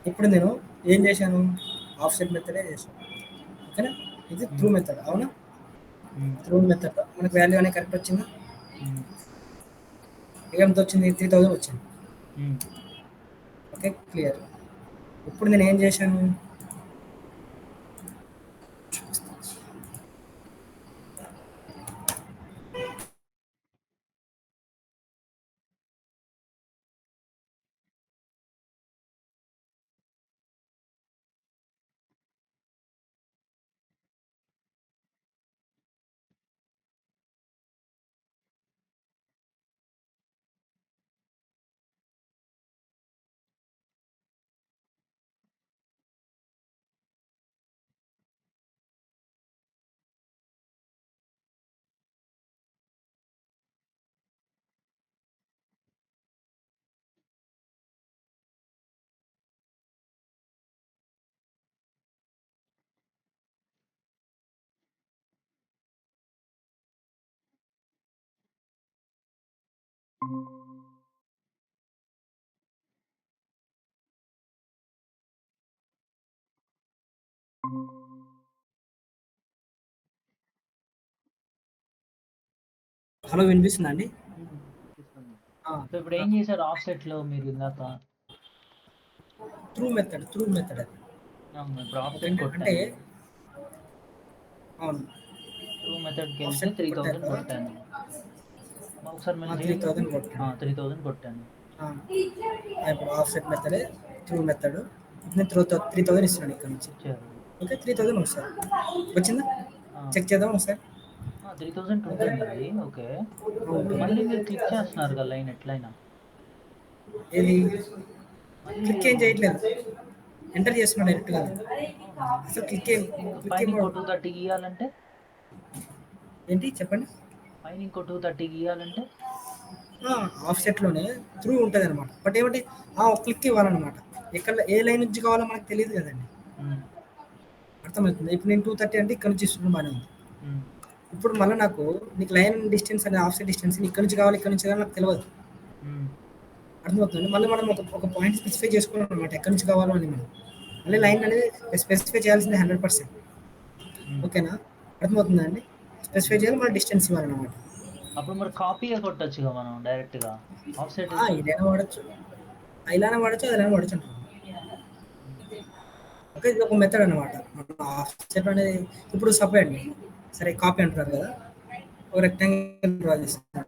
ఇప్పుడు నేను ఏం చేశాను? ఆఫ్‌సెట్ మెథడే చేశాను. ఓకేనా? ఇది త్రూ హ్మ్. మెథడ్. అవునా? హ్మ్. Through method. మనకు వాల్యూ అనేది కరెక్ట్ వచ్చిందా? హ్మ్. ఎంతొచ్చింది? 3000 వచ్చింది. హ్మ్. ఓకే. క్లియర్. ఇప్పుడు నేను ఏం చేశాను? హలో వినిపిస్తుందా అండి? హ్మ్. వినిపిస్తుంది. ఆ! సో, ఇప్పుడేం చేశారు ఆఫ్‌సెట్‌లో మీరు ఇందాక? త్రూ మెథడ్ అది. అవును. ఇప్పుడు ఓకే ఆఫ్‌సెట్ అండి. అంటే కొట్టాను. అవును. త్రూ మెథడ్‌కెళ్తే ఆఫ్‌సెట్ 3000 కొట్టాక కొట్టాను. ఒకసారి మళ్ళీ చేయండి అది. 3000 కొట్టాను. 3000 కొట్టాను. ఆ! ఇప్పుడు ఆఫ్‌సెట్ మెథడే త్రూ మెథడ్. నేను 3000 ఇస్తున్నాను ఇక్కడ నుంచి. ఇచ్చారు. ఓకే. 3000 ఒకసారి. వచ్చిందా? ఆ! చెక్ చేద్దాం ఒకసారి. 3000 ఉంటుందది. ఓకే. ఓకే. మళ్ళీ మీరు క్లిక్ చేస్తున్నారుగా లైన్ ఎట్లైనా. ఏది? మళ్ళీ క్లిక్ మీరు ఏం చేయట్లేదు. ఎంటర్ చేస్తున్నా డైరెక్ట్‌గా. అవునా? అసలు క్లిక్ పైన ఏం ఇంకో 230 గీయాలంటే? ఏంటి చెప్పండి? పైన ఇంకో 230 గీయాలంటే? ఆ! ఆఫ్‌సెట్‌లోనే త్రూ ఉంటదనమాట. బట్ ఏమంటే ఒక క్లిక్ ఇవ్వాలనమాట. ఏ లైన్ నుంచి కావాలో మనకు తెలీదు కదండీ. హ్మ్. అర్థమవుతుందా? ఇప్పుడు నేను 230 అంటే ఇక్కడ నుంచి ఇస్తున్నా బానే ఉంది. హ్మ్. ఇప్పుడు మళ్ళా నీకు లైన్ డిస్టెన్స్ అనేది ఆఫ్‌సెట్ డిస్టెన్స్ ఇక్కడ నుంచి కావాలి, ఇక్కడ నుంచి కావాలి నాకు తెలవదు. హ్మ్. అర్థమవుతుందండి. మళ్ళీ మనం ఒక పాయింట్ స్పెసిఫై చేసుకున్నామనమాట. ఎక్కడి నుంచి కావాలో అని మనం. మళ్ళీ హ్మ్. లైన్ అనేది స్పెసిఫై చేయాల్సింది 100%. హ్మ్. ఓకేనా? అర్థమవుతుందా అండి? స్పెసిఫై హ్మ్. చేయాలి మళ్ళీ డిస్టెన్స్ ఇవ్వాలనమాట. అప్పుడు మరి కాపీగా కొట్టొచ్చుగా మనం డైరెక్ట్గా ఆఫ్సెట్. ఇదైనా వాడచ్చు, ఇలానే వాడచ్చు, అదిలానే వాడచ్చు అంటారు. ఓకే, ఇది ఒక మెథడ్ అనమాట. ఆఫ్సెట్ అనేది ఇప్పుడు సపరేట్ అండి. సరే కాపీ అంటున్నారు కదా, ఒక రెక్టాంగిల్ డ్రా చేస్తాను.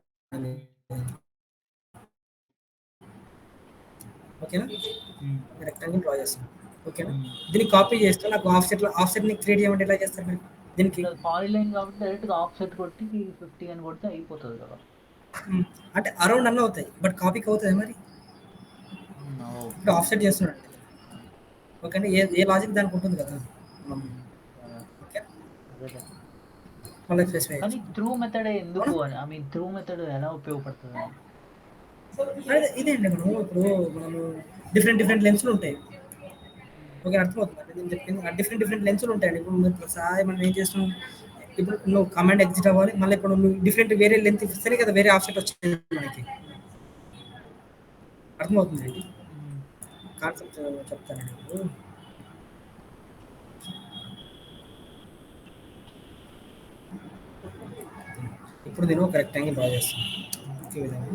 ఓకేనా, రెక్టాంగిల్ డ్రా చేస్తాను. ఓకేనా, దీన్ని కాపీ చేస్తే నాకు ఆఫ్సెట్ని క్రియేట్ చేయమంటే ఎలా చేస్తారు మీరు దీనికి? పాలిలైన్ కాబట్టి డైరెక్ట్గా ఆఫ్సెట్ కొట్టి 50 అని కొడితే అయిపోతుంది కదా. అంటే అరౌండ్ అన్న అవుతాయి, బట్ కాపీకి అవుతుంది మరి. ఇప్పుడు ఆఫ్సెట్ చేస్తున్నాడు. ఓకే అండి, ఏ లాజిక్ దానికి ఉంటుంది కదా. ఓకే, మళ్ళీ స్పెసిఫై కానీ చేయొచ్చు. త్రూ మెథడ్ ఎందుకు అని, ఐ మీన్ త్రూ మెథడ్ ఎలా ఉపయోగపడుతుంది అని. అదే ఇదే అండి, మనము డిఫరెంట్ లెన్స్లు ఉంటాయి. ఓకే, అర్థమవుతుంది అంటే నేను చెప్పింది. డిఫరెంట్ లెన్స్లు ఉంటాయండి. ఇప్పుడు మీరు ప్రతిసారి మనం ఏం చేస్తున్నాం, ఇప్పుడు నువ్వు కమాండ్ ఎగ్జిట్ అవ్వాలి, మళ్ళీ ఇప్పుడు నువ్వు డిఫరెంట్ వేరే లెంత్ ఇస్తేనే కదా వేరే ఆఫ్సెట్ వచ్చింది మనకి. అర్థమవుతుందండి కాన్సెప్ట్ చెప్తానండి ఇప్పుడు. ఇప్పుడు నేను ఒక రెక్టాంగిల్ డ్రా చేస్తాను. ఓకే విధంగా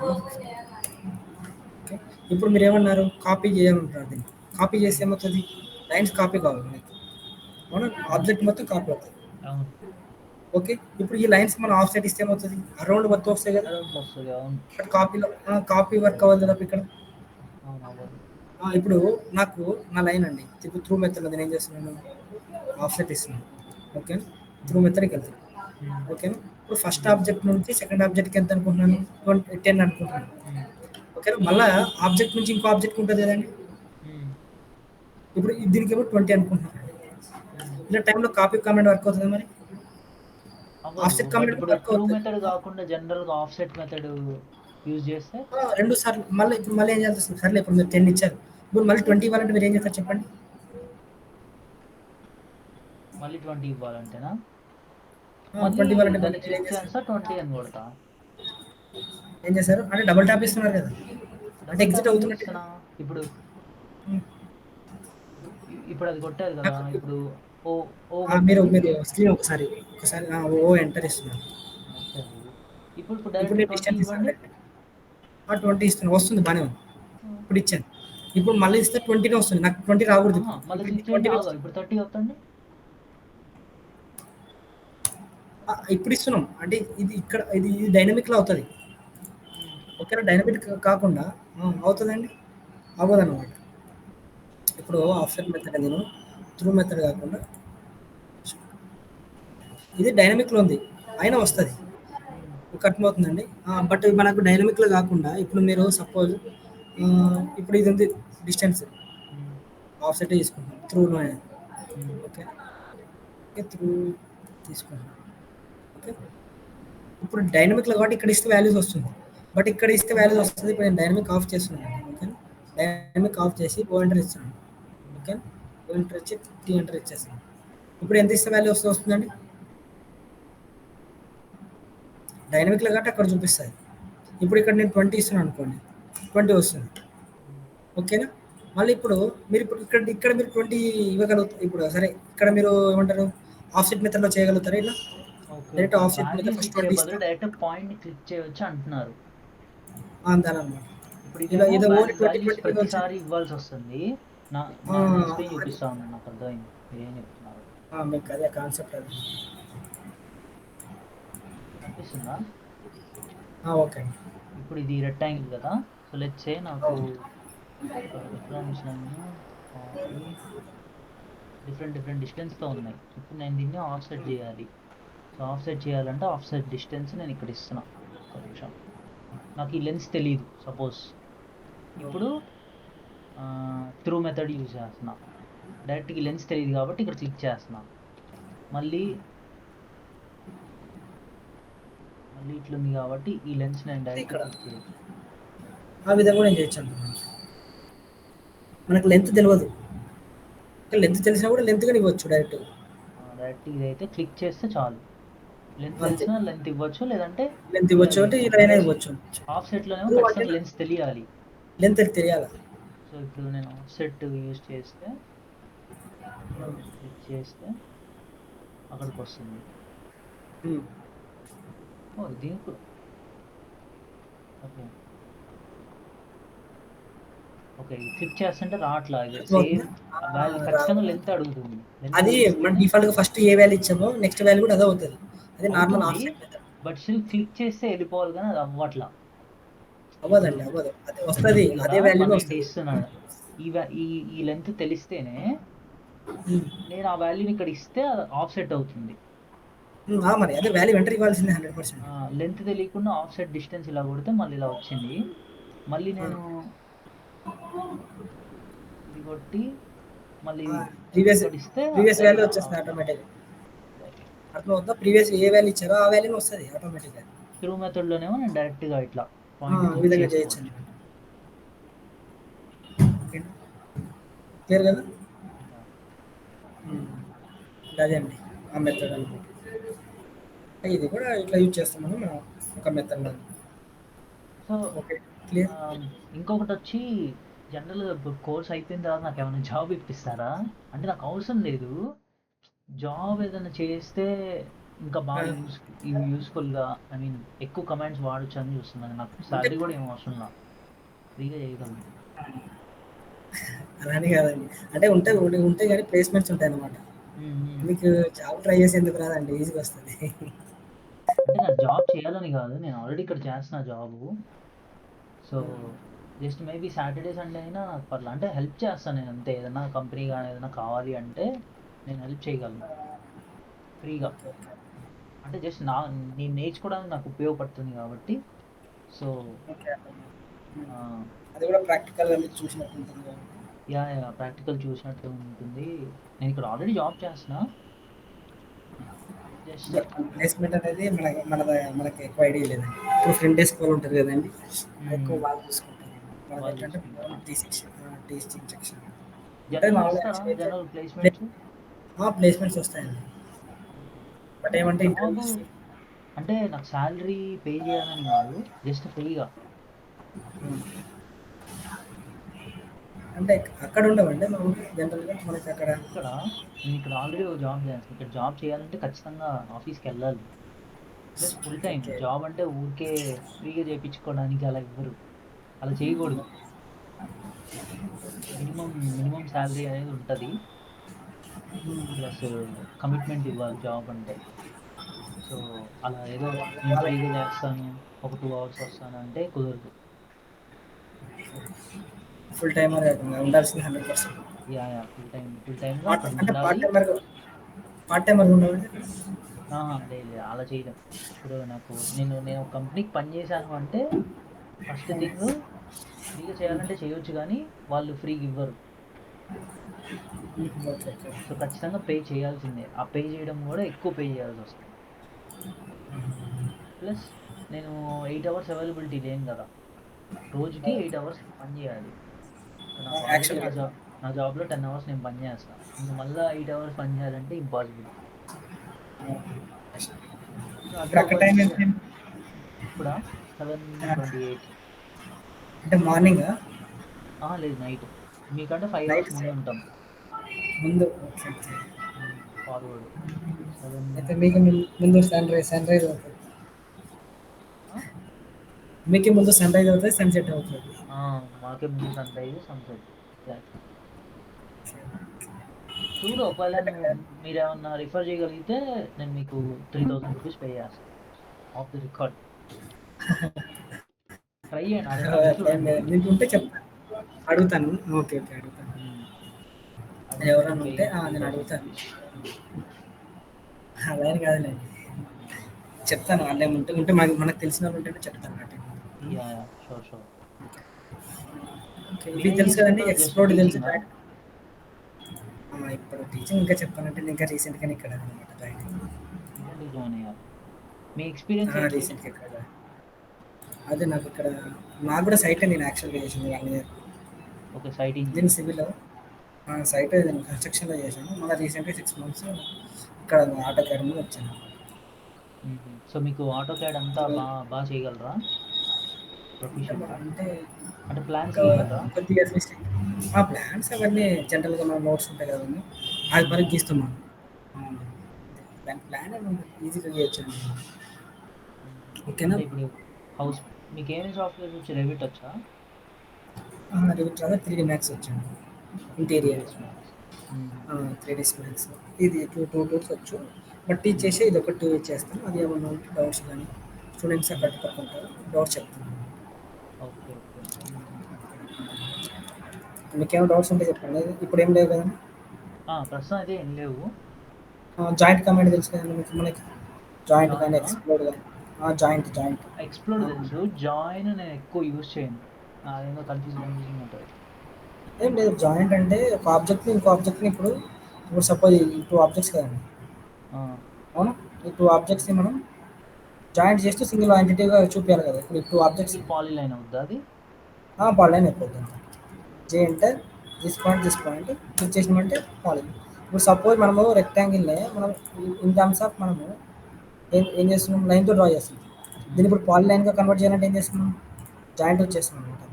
ఓకే, ఇప్పుడు మీరు ఏమన్నారు, కాపీ చేయాలంటారు. దీన్ని కాపీ చేస్తే ఏమవుతుంది, లైన్స్ కాపీ కావాలి మనకి. అవునా, ఆబ్జెక్ట్ మొత్తం కాపీ అవుతుంది. ఓకే, ఇప్పుడు ఈ లైన్స్ మనం ఆఫ్ సెట్ ఇస్తే ఏమవుతుంది, అరౌండ్ మొత్తం వస్తాయి కదా. బట్ కాపీ వర్క్ అవ్వదు కదా ఇక్కడ. ఇప్పుడు నాకు నా లైన్ అండి, ఇప్పుడు త్రూ మెథడ్ నేను ఏం చేస్తున్నాను, ఆఫ్ సెట్ ఇస్తున్నాను. ఓకే, త్రూ మెథడ్కి వెళ్తాను. ఓకేనా, ఇప్పుడు ఫస్ట్ ఆబ్జెక్ట్ నుంచి సెకండ్ ఆబ్జెక్ట్కి ఎంత అనుకుంటున్నాను, 10 అనుకుంటున్నాను. ఓకేనా, మళ్ళీ ఆబ్జెక్ట్ నుంచి ఇంకో ఆబ్జెక్ట్ ఉంటుంది కదండి. ఇప్పుడు దీనికి ఏమో 20 అనుకుంటున్నాను. ఇలా టైంలో కాపీ కమాండ్ వర్క్ అవుతుంది మరి. ఆఫ్సెట్ కమాండ్ ఇప్పుడు వర్క్ త్రూ అవుతుంది. మెథడ్ కాకుండా జనరల్గా ఆఫ్సెట్ మెథడ్ యూజ్ చేస్తే 2 సార్లు మళ్ళీ ఏం చేయాల్సి వస్తుంది. సర్లే ఇప్పుడు మీరు 10 ఇచ్చారు, ఇప్పుడు మళ్ళీ 20 ఇవ్వాలంటే మీరు ఏం చేస్తారు చెప్పండి. మళ్ళీ 20 ఇవ్వాలంటేనా, 20 ఇవ్వాలంటే దాన్ని మళ్ళీ ఏం క్లిక్ చేస్తారు, చేస్తా 20 అని కొడతా. ఏం చేస్తారు అంటే డబుల్ ట్యాప్ ఇస్తున్నారు కదా, అంటే ఎగ్జిట్ అవుతున్నట్టు. ఇప్పుడు ఇప్పుడు అది కొట్టారు కదా, ఇప్పుడు మీరు స్క్రీన్ ఒకసారి ఓ ఎంటర్ ఇస్తున్నారు. ఇప్పుడు డైరెక్ట్ 20 ఇవ్వండి. 20 ఇస్తున్నా, వస్తుంది బాగానే ఉంది. ఇప్పుడు ఇచ్చాను, ఇప్పుడు మళ్ళీ ఇస్తే 20 వస్తుంది. నాకు 20 రాకూడదు. మళ్ళీ క్లిక్ చేయండి, ఇప్పుడు 30 వస్తుంది. ఇప్పుడు ఇస్తున్నాం అంటే ఇది డైనమిక్లో అవుతుంది. ఓకేనా, డైనమిక్ కాకుండా అవుతుందండి, అవ్వదు అనమాట. ఇప్పుడు ఆఫ్సెట్ మెథడ్ నేను త్రూ మెథడ్ కాకుండా ఇది డైనమిక్లో ఉంది, అయినా వస్తుంది. అర్థమవుతుందండి. బట్ మనకు డైనమిక్లో కాకుండా ఇప్పుడు మీరు సపోజ్ ఇప్పుడు ఇది ఉంది డిస్టెన్స్, ఆఫ్సెట్ తీసుకుంటాం త్రూలో. ఓకే, త్రూ తీసుకుంటాం. ఓకే, ఇప్పుడు డైనమిక్లో కాబట్టి ఇక్కడ ఇస్తే వాల్యూస్ వస్తుంది, బట్ ఇక్కడ ఇస్తే వాల్యూస్ వస్తుంది. ఇప్పుడు నేను డైనమిక్ ఆఫ్ చేస్తున్నాను. ఓకే, డైనమిక్ ఆఫ్ చేసి ఓ ఎంటర్ ఇస్తున్నాను. ఓకే, ఓ ఎంటర్ ఇచ్చి టీ ఎంటర్ ఇచ్చేస్తాను. ఇప్పుడు ఎంత ఇస్తే వాల్యూ వస్తుందండి, డైనమిక్లో కాబట్టి అక్కడ చూపిస్తుంది. ఇప్పుడు ఇక్కడ నేను 20 ఇస్తున్నాను అనుకోండి, 20 వస్తుంది. ఓకేనా, మళ్ళీ ఇప్పుడు మీరు ఇక్కడ మీరు 20 ఇవ్వగలుగుతారు. ఇప్పుడు సరే ఇక్కడ మీరు ఏమంటారు, ఆఫ్సెట్ మెథడ్లో చేయగలుగుతారా ఇలా డైరెక్ట్ ఆఫ్సెట్ మెథడ్ ఫస్ట్ 20 ఇస్తాం, డైరెక్ట్ పాయింట్ క్లిక్ చేయవచ్చు అంటున్నారు. అంతేనమాట. ఇప్పుడు ఇలా ఇదేమో ఏదో ఓన్లీ 20 ప్రతిసారి ఇవ్వాల్సి వస్తుంది. నా స్క్రీన్ చూపిస్తా ఉన్నాను, నాకు అర్థమైంది మీరు ఏం చెప్తున్నారు. మీకు అదే కాన్సెప్ట్ అది కనిపిస్తుందా? ఓకే, ఇప్పుడు ఇది రెక్టాంగిల్ కదా. సో లెట్స్ సే నాకు రిఫరెన్స్ లైన్ డిఫరెంట్ డిస్టెన్స్తో ఉన్నాయి. ఇప్పుడు నేను దీన్ని ఆఫ్సెట్ చేయాలి. సో ఆఫ్సెట్ చేయాలంటే ఆఫ్సెట్ డిస్టెన్స్ నేను ఇక్కడ ఇస్తున్నా. ఒక నిమిషం, నాకు ఈ లెన్స్ తెలియదు సపోజ్. ఇప్పుడు త్రూ మెథడ్ యూజ్ చేస్తున్నా, డైరెక్ట్ ఈ లెన్స్ తెలియదు కాబట్టి ఇక్కడ క్లిక్ చేస్తున్నా. మళ్ళీ ఇట్లుంది కాబట్టి ఈ లెన్స్ నేను డైరెక్ట్ క్లిక్ చేయొచ్చు. ఆ విధంగా నేను చేయొచ్చు. మనకు లెంత్ తెలియదు, లెంత్ తెలిసినా కూడా లెంత్గా ఇవ్వచ్చు డైరెక్ట్. ఇదైతే క్లిక్ చేస్తే చాలు, లెంత్ తెలిసినా లెంత్ ఇవ్వచ్చు, లేదంటే లెంత్ ఇవ్వచ్చు, అంటే ఇలా అయినా ఇవ్వచ్చు. ఆఫ్సెట్లోనేమో ఖచ్చితంగా లెన్స్ తెలియాలి. లెంత్ తెలియాలి. సో ఇప్పుడు నేను ఆఫ్సెట్ యూజ్ చేస్తే క్లిక్ చేస్తే అక్కడికి వస్తుంది. హ్మ్. ఓ దీనికి కూడా ఓకే. ఓకే. క్లిక్ చేస్తుంటే రావట్లా ఇది సేమ్ అర్థమవుతుందా? వాల్యూ రాదు. ఖచ్చితంగా లెంత్ అడుగుతుంది. లెంత్ అది మన తెలిస్తేనే డిఫాల్ట్‌గా ఫస్ట్ ఏ వాల్యూ ఇచ్చామో నెక్స్ట్ వాల్యూ కూడా అదే అవుతది. అది నార్మల్ అవుతుంది. Offset method. But still click చేస్తే ఎళ్ళిపోవాలి గానీ అది అవ్వట్లా. ఇప్పుడు అవ్వదండి. అవ్వదు. అది ఇప్పుడు వస్తది. ఉంది గదా! అదే వాల్యూనే 180 వస్తది. ఇస్తున్నాడు. ఈ వా ఈ ఈ లెంత్ తెలిస్తేనే హ్మ్. నేను ఆ వాల్యూని ఇక్కడ ఇస్తే ఆఫ్‌సెట్ అవుతుంది. హ్మ్. మరి అదే వాల్యూ ఎంటర్ ఇవ్వాల్సిందే 100%. లెంత్ తెలియకుండా ఆఫ్‌సెట్ డిస్టెన్స్ ఇలా కొడితే మళ్ళీ ఇలా వచ్చింది. మళ్ళీ ఆ! నేను ఇది కొట్టి మళ్ళీ ఆ! ప్రీవియస్ ఒకటిస్తే ప్రీవియస్ వాల్యూ సరిగ్గా వచ్చేస్తది అవుతుంది. ఆటోమేటిక్‌గా. అర్థమవుతుందా? ప్రీవియస్ ఏ వాల్యూ ఇచ్చారో ఆ వాల్యూనే వస్తది ఆటోమేటిక్‌గా. త్రూ మెథడ్‌లోనేమో నేను డైరెక్ట్‌గా ఇట్లా ఆ పాయింట్ క్లిక్ విధంగా చేసుకోవచ్చు. చేయొచ్చనమాట. ఓకేనా? క్లియర్ కదా? యాహ్! హ్మ్. అదే అండి. ఆ మెథడ్ అనమాట. ఇది కూడా ఇట్లా యూజ్ చేస్తామని మనం ఒక మెథడ్‌లో. So, okay. క్లియర్? ఆహ్, ఇంకొకటొచ్చి జనరల్‌గా ఇప్పుడు కోర్స్ అయిపోయిన తర్వాత నాకేమైనా జాబ్ ఇప్పిస్తారా? అంటే నాకు అవసరం లేదు. జాబ్ ఏదైనా చేస్తే ఇంకా ఆ! బాగా యూజ్‌ఫుల్‌గా ఐ మీన్ ఎక్కువ కమాండ్స్ వాడొచ్చని చూస్తున్నాను. నాకు అంటే సాలరీ గూడా ఏమి అవసరంలా. ఫ్రీగా చేయగలను. అలాని కాదండి. అంటే ఉంటాయి గానీ ప్లేస్‌మెంట్స్ ఉంటాయన్నమాట. హ్మ్. హ్మ్. మీకు జాబ్ ట్రై చేసేందుకు రాదండి. ఈజీగా వస్తది. అంటే నాకు జాబ్ చేయాలని గాదు. నేను ఆల్రెడీ ఇక్కడ చేస్తున్నా job. So, just maybe Saturday, Sunday అయినా నాకు పర్లే. అంటే హెల్ప్ చేస్తాను నేనంతే. ఏదన్నా కంపెనీ గాని ఏదైనా కావాలి అంటే నేను హెల్ప్ చేయగలను ఫ్రీగా. ఓకే. ఓకే. అంటే జస్ట్ నేను నేర్చుకోవడానికి నాకు ఉపయోగపడుతుంది గాబట్టి సో, ఓకే. అర్థమైంది. హ్మ్. ఆహ్, అది కూడా ప్రాక్టికల్‌గా మీరు చూసినట్టు ఉంటుంది కాబట్టి. యాహ్! ప్రాక్టికల్ చూసినట్టు ఉంటుంది. నేనిక్కడ ఆల్రెడీ జాబ్ చేస్తున్నా. జస్ట్ బట్ ప్లేస్‌మెంట్ అనేది మనకి ఎక్కువ ఐడియా లేదండి. ఇప్పుడు ఫ్రంట్ డెస్క్ వాళ్ళు ఉంటారు కదండీ! అది ఎక్కువ హ్మ్. వాళ్ళు చూసుకుంటారు. వాళ్ళు మనదేంటంటే చూసుకుంటారా? Teaching section. ఉంటాయి జనరల్‌గా మామూలుగా ఇస్తారా? యాక్చువల్‌గా అయితే జనరల్ ప్లేస్‌మెంట్స్? ప్లేస్‌మెంట్స్ వస్తాయండి. హుహు. బట్ అంటే నాకు ఏమంటే జాబు ఇంటర్వ్యూస్ అంటే నాకు సాలరీ పే చేయాలని గాదు. జస్ట్ ఫ్రీగా. అంటే అక్కడ ఉండవండి మామూలుగా జనరల్‌గా మనకి అక్కడ ఇక్కడ నేనిక్కడ ఆల్రెడీ ఒక జాబ్ చేస్తున్నా. ఇక్కడ జాబ్ చేయాలంటే ఖచ్చితంగా ఆఫీస్‌కెళ్ళాలి. Plus full time. Okay. Job అంటే ఊరికే ఫ్రీగా చేపించుకోవడానికి అలా ఇవ్వరు. అలా చేయకూడదు. మినిమమ్ సాలరీ అనేది ఉంటది. ప్లస్ కమిట్మెంట్ ఇవ్వాలి జాబ్ అంటే. సో, అలా ఏదో నేను వాళ్ళకి ఫ్రీగా చేస్తాను. ఒక 2 అవర్స్ వస్తానంటే కుదరదు. ఫుల్ టైమర్ ఉండాల్సింది 100%. యాహ్! ఫుల్ టైమ్‌గా అక్కడ అంటే ఉండాలి. పార్ట్ టైమర్ ఉండవండి అక్కడ? లేదు. అలా చేయలేం. ఇప్పుడు నేను ఒక కంపెనీకి పని చేశాను అంటే ఫస్ట్ థింగ్ ఫ్రీగా చేయాలంటే చేయొచ్చు గానీ, వాళ్ళు ఫ్రీగివ్వరు. ఓకే. ఓకే. సో, ఖచ్చితంగా పే చేయాల్సిందే. ఆ పే చేయడం గూడా ఎక్కువ పే చేయాల్సొస్తది. ప్లస్ నేను 8 అవర్స్ అవైలబిలిటీ లేను గదా! రోజుకి 8 అవర్స్ పని జేయాలి. నాకు ఆల్రెడీ యాక్చువల్‌గా నా జాబ్‌లో 10 అవర్స్ నేను పని జేస్తా. ఇంక మళ్ళా 8 అవర్స్ పని జేయాలంటే ఇంపాసిబుల్. సో, అదే ఇప్పుడు ఒక అక్కడ టైం చిన్న ఎంతండి? ఇప్పుడా ఆ! 7:28 అంటే మార్నింగా? లేదు నైట్. మీకంటే 5 నైట్ అవర్స్ ముందుంటాం. ముందు ఓకే. ఓకే. ఫార్వర్డ్ 7 అయితే మీకు ముందు సన్‌రైజ్ అవుతది. ఆ! మీకే ముందు సన్‌రైజ్ అవుతది, సన్‌సెట్ అవుతది. ఆ! మాకే ముందు సన్‌రైజ్, సన్‌సెట్. ఎగ్జాక్ట్‌లీ. చూడు ఒకవేళ అంటే మీరేమన్నా రిఫర్ చేయగలిగితే నేను మీకు 3000 రూపీస్ పే చేస్తా. Of the record. ట్రై చేయండి. అడగండి అట్లా ఏం చూడండి. లేదు. మీకుంటే చెప్తాను. అడుగుతాను. ఓకే. ఓకే. అడుగుతాను. హ్మ్. అడిగితే నేను ఎవరైనా పే ఉంటే నేను 3000 అడుగుతాను. రూపీస్. అలా అని కాదులేండి. చెప్తాను. ఉంటే మనకు తెలిసిన వాళ్ళు ఉంటేనే చెప్తాను ఆ టైంలో. షూర్. ఓకే. ఇవి మీరేం తెలుసు కదండీ! చేస్తుంటారు? జస్ట్ ఎక్స్‌ప్లోర్డ్ తెలుసు. టీచింగా? ఇప్పుడు టీచింగ్ ఇంకా చెప్పాలంటే నేను ఇంకా రీసెంట్‌గానే ఇక్కడ అనమాట జాయిన్ అయ్యాను. రీసెంట్‌గా జాయిన్ అయ్యారు. మీ ఎక్స్‌పీరియన్స్ ఏంటి? రీసెంట్‌గా ఇక్కడ అదే నాకు కూడా సైటే నేను యాక్చువల్‌గా చేసింది 1 ఇయర్. ఓకే. సైట్ నేను ఇంజినీర్. సివిల్ సైట్ నేను కన్‌స్ట్రక్షన్‌లో చేశాను. మళ్ళీ రీసెంట్‌గా 6 మంత్స్ ఇక్కడ ఆటో అకాడమీలో వచ్చాను. హుహు. సో, మీకు ఆటో క్యాడ్ అంతా చేయగలరా? ప్రొఫిషియంటా? అంటే అంటే ప్లాన్స్ ఇంకా గీయగలరా? కొద్దిగా మిస్టేక్ ప్లాన్స్ అవన్నీ జనరల్‌గా మన నోట్స్ ఉంటాయి కదండీ! అది హ్మ్. వరకు గీస్తున్నాను. ప్లాన్ అని ఉండదు. ఈజీగా చేయొచ్చండి. ఓకేనా? అంటే ఇప్పుడు హౌస్ మీకేమేమి సాఫ్ట్‌వేర్స్ వచ్చు? రెవిట్ వచ్చా? రివిట్ రాదా 3D మ్యాక్స్ వచ్చండి. ఓకే. 3 interior days max. హుహు. 3D మ్యాక్స్ ఇది టూ టూల్స్ వచ్చు. బట్ టీచ్ హ్మ్. చేసి ఇది ఒకటి చేస్తాను. అది ఏమన్నా ఉంటే డౌట్స్ కానీ స్టూడెంట్స్ హ్మ్. అక్కడ పట్టుకుంటారు. డౌట్స్ చెప్తాను. ఓకే. ఓకే. హుహు. మీకేమైనా డౌట్స్ ఉంటే చెప్పండి. ఇప్పుడు ఏం లేవు కదండి. ప్రస్తుతం అయితే ఏం లేవు. జాయింట్ కమాండ్ తెలుసు కదండి మీకు మనకి. జాయింట్ కానీ జాయినా? ఎక్స్ప్లోర్ కానీ జాయింట్ ఎక్స్‌ప్లోర్ తెలుసు. జాయిన్ నేను ఎక్కువ యూజ్ చేయను. అదేందో కన్‌ఫ్యూజింగ్ ఉంటది. ఏం లేదు. జాయింట్ అంటే ఒక ఆబ్జెక్ట్ని ఇంకో ఆబ్జెక్ట్ని ఇప్పుడు సపోజ్ ఈ టూ ఆబ్జెక్ట్స్ కదండి. ఆ! అవునా? ఈ టూ ఆబ్జెక్ట్స్ని మనం జాయింట్ చేస్తూ సింగిల్ ఎంటిటీగా చూపించాలి కదా. ఇప్పుడు ఈ టూ ఆబ్జెక్ట్స్ సింగిల్ పాలీలైన్ అవుద్దా అది? పాలైన్ అయిపోతుంది. జే అంటే దిస్ పాయింట్ క్లిక్ చేసినామంటే పాలైన్. ఇప్పుడు సపోజ్ మనము రెక్టాంగిల్ని మనం ఇన్ టర్మ్స్ ఆఫ్ మనము ఏం చేస్తున్నాం, లైన్తో డ్రా చేస్తున్నాం. దీన్ని హ్మ్. ఇప్పుడు పాలిలైన్గా కన్వర్ట్ చేయాలంటే ఏం చేస్తున్నాం, జాయింట్ వచ్చేస్తున్నాం అనమాట.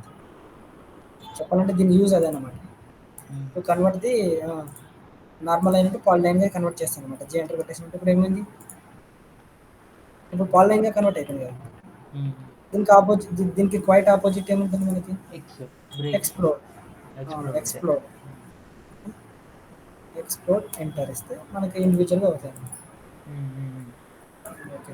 చెప్పాలంటే దీని యూజ్ అదనమాట. హుహు. ఇప్పుడు convert the normal line to పాలిలైన్గా కన్వర్ట్ చేస్తాం అనమాట. జే ఎంటర్ పెట్టేసినట్టు ఇప్పుడు ఏమైంది, ఇప్పుడు పాలిలైన్గా కన్వర్ట్ అయిపోయింది కదా. హ్మ్. దీనికి ఆపోజిట్, దీనికి క్వైట్ ఆపోజిట్ ఏముంటుంది మనకి, ఎక్స్ బ్రేక్. ఎక్స్ప్లోర్. ఎక్స్‌ప్లోర్ అంతే. ఎక్స్ప్లోర్ హ్మ్. ఎక్స్ప్లోర్ ఎంటర్ ఇస్తే మనకి ఇండివిజువల్గా అవుతాయి. హ్మ్. హ్మ్. హ్మ్. ఓకే.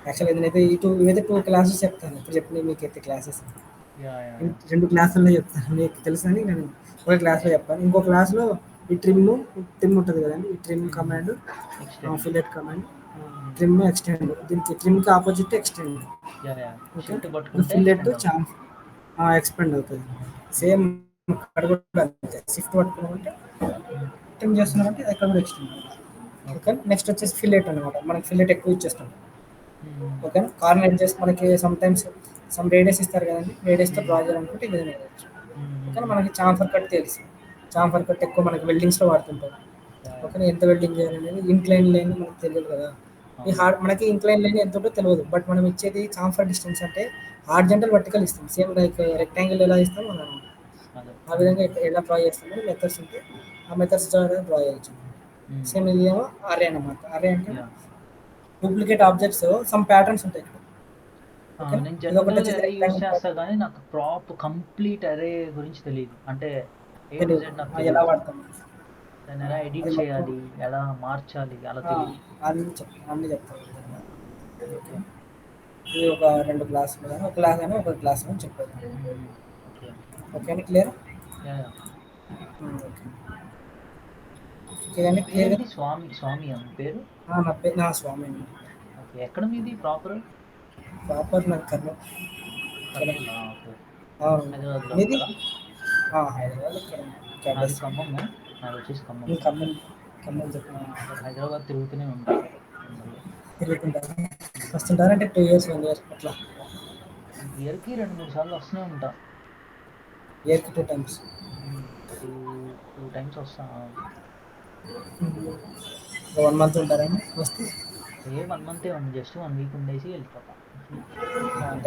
యాక్చువల్‌గా నేనైతే ఇవైతే 2 క్లాసెస్ చెప్తాను. ఇప్పుడు చెప్పినవి మీకైతే క్లాసెస్ యాహ్! యాహ్! యాహ్! 2 క్లాసుల్లో చెప్తాను. మీకు తెలుసని నేను ఒక క్లాస్‌లో చెప్పాను. ఇంకో క్లాస్‌లో ఈ ట్రిమ్ ఉంటది కదండీ! ఈ trim hmm. Hmm. Command, extend. Fillet command, hmm. Trim, extend. దీనికి ట్రిమ్‌కి opposite extend. Yeah! Yeah! Okay. Shift ఇక పట్టుకుంటే ఫిల్లెట్ ఎక్స్‌టెండ్ అవుద్ది. ఎక్స్‌పాండ్ అవుతది. హ్మ్. సేమ్ అక్కడ కూడా అంతే. షిఫ్ట్ పట్టుకున్నామంటే హ్మ్. ట్రిమ్ చేస్తున్నామంటే అక్కడ కూడా ఎక్స్‌టెండ్. ఓకే. ఓకే. నెక్స్ట్ వచ్చేసి ఫిల్లెట్ అనమాట. మనకి ఫిల్లెట్ ఎక్కువ ఇచ్చేస్తాం. హ్మ్. ఓకేనా. కార్నర్ ఎడ్జెస్ మనకి సమ్‌టైమ్స్ సమ్ రేడియస్ ఇస్తారు కదండీ! రేడియస్‌తో హ్మ్. డ్రా చేయాలనుకుంటే ఈ విధంగా చేయొచ్చు. హ్మ్. హ్మ్. ఓకేనా. హ్మ్. మనకి చాంఫర్ కట్ తెలుసు. చాంఫర్ కట్ ఎక్కువ మనకి వెల్డింగ్స్‌లో వాడుతుంటాం. యాహ్! యాహ్! ఓకేనా. ఎంత వెల్డింగ్ చేయాలనేది ఇంక్లైన్ లైన్ మనకు తెలియదు కదా. అవును. మనకి ఇంక్లైన్ లైన్ ఎంత ఉంటదో తెలవదు. బట్ మనం ఇచ్చేది చాంఫర్ డిస్టెన్స్ అంటే హారిజాంటల్, వర్టికల్ ఇస్తాం. సేమ్ లైక్ రెక్టాంగిల్ ఎలా ఇస్తామో అలా. అదే. ఆ హ్మ్. విధంగా ఎలా డ్రా చేస్తామో మెథడ్స్ ఉంటాయి. ఆ మెథడ్స్ ద్వారా డ్రా చేయొచ్చు. హ్మ్. సేమ్ ఇది ఏమో అర్రే అనమాట. అర్రే అంటే yeah! Duplicate objects some patterns ఉంటాయి ఇక్కడ. ఓకేనా. నేను ఇదొకటి జనరల్‌గా వచ్చేసి అరే యూజ్ రెక్టాంగిల్ చేస్తా ప్యాటర్న్. గానీ, నాకు కంప్లీట్ అరే గురించి తెలీదు. అంటే ఏ టు తెలీదు. జెడ్ నాకు ఎలా తెలీదు. వాడతాం. దాన్ని ఎలా ఎడిట్ అది మొత్తం చేయాలి? ఎలా మార్చాలి? అలా ఆ! తెలీదు. అన్నీ చెప్తాను. ఓకే. ఓకే. ఇది ఒక 2 క్లాసులు గాని, ఒక క్లాస్ గాని, ఒక క్లాస్ అని చెప్పారు. హుహు. ఓకే. ఓకేనా. Clear? Yeah! Yeah! Okay. Okay అండి. క్లియర్‌గా. పేరేంటి? స్వామియా మీ పేరు? నా స్వామి అండి. ఓకే. ఎక్కడ మీది ప్రాపరు? ప్రాపర్ నాది కర్నూలు. ఇక్కడ. కర్నూలా? ఓకే. అవును. హైదరాబాద్‌లో మీది? ఉంటారా? హైదరాబాద్ ఇక్కడ నాది క్యాంపస్. ఖమ్మము. నాదొచ్చేసి ఖమ్మం. ఖమ్మం. ఖమ్మం చెప్పిన హైదరాబాద్ తిరుగుతూనే ఉంటా జనరల్‌గా. తిరుగుతుంటారా? హ్మ్. వస్తుంటారా అంటే 2 ఇయర్స్, 1 ఇయర్ అట్లా? ఇయర్‌కి 2, 3 సార్లు వస్తూనే ఉంటా. ఇయర్‌కి 2 టైమ్స్. హ్మ్. 2 టైమ్స్ వస్తా. ఆ! 1 మంత్ ఉంటారండి వస్తే? 1 మంతే జస్ట్ 1 వీక్ ఉండేసి వెళ్ళిపోతా.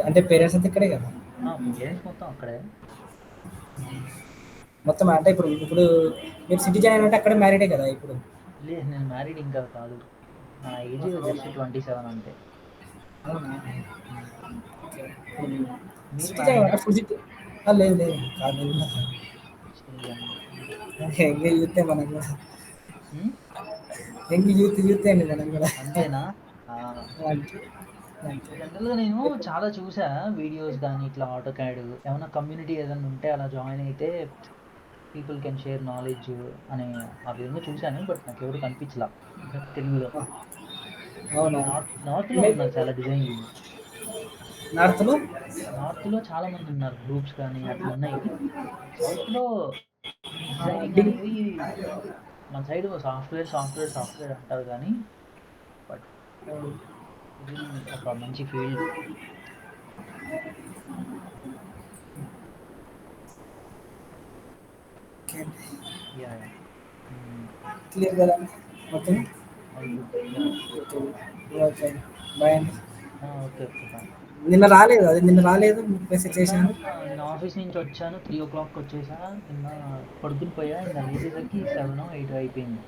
అంటే పేరెంట్స్ అంతా ఇక్కడే కదా? పేరెంట్స్ మొత్తం అక్కడే. మొత్తం అంటే ఇప్పుడు ఇప్పుడు మీరు సిటిజన్ అయినట్టు అక్కడ మ్యారీడే కదా ఇప్పుడు? లేదు నేను మ్యారీడ్ ఇంకా కాదు. నా ఏజ్ అవునా? జస్ట్ 27 అంతే. అవునా? హ్మ్. ఓకే. మీరు సిటిజన్ మ్యారీడా? అంటే ఫుల్ సిటీ లేదు లేదు కాదు నేను కూడా కాదు. Still young. యంగ్ యూతే మనం కూడా. హ్మ్. యంగ్ యూతే అండి మనం కూడా. అంతేనా? ఆ! అంతే. అంతే. జనరల్‌గా నేను ఇప్పుడు చాలా చూసా వీడియోస్ గాని ఇట్లా ఆటోకాడ్ ఏమన్నా కమ్యూనిటీ ఏదన్నా ఉంటే అలా జాయిన్ అయితే పీపుల్ కెన్ షేర్ నాలెడ్జ్ అనే ఆ విధంగా చూసాను. బట్ నాకెవరు కనిపించలా తెలుగులో. అవునా? నార్త్‌లో మేబీ ఉన్నారు చాలా డిజైనింగ్. నార్త్‌లో నార్త్‌లో చాలా మందున్నారు. గ్రూప్స్ గాని అట్లున్నాయి. సౌత్‌లో డిజైనింగ్ డి అనేది మన సైడ్ సాఫ్ట్‌వేర్ అంటారు గానీ, బట్ ఇది ఒక మంచి ఫీల్డ్. ఓకే అండి. యాహ్! యాహ్! హ్మ్. క్లియర్ కదా? ఓకేనా? Hmm. All good. Yeah! Okay. Okay. Bye అండి. ఓకే. ఓకే. బాయ్. నిన్న రాలేదు. మీకు మెసేజ్ నిన్న, చేశాను. నిన్న ఆఫీస్ నుంచొచ్చాను. 3:00కి వచ్చేసా. నిన్న పడుకొని పోయా. నిన్న లేచేసరికి 7 8 అయిపోయింది.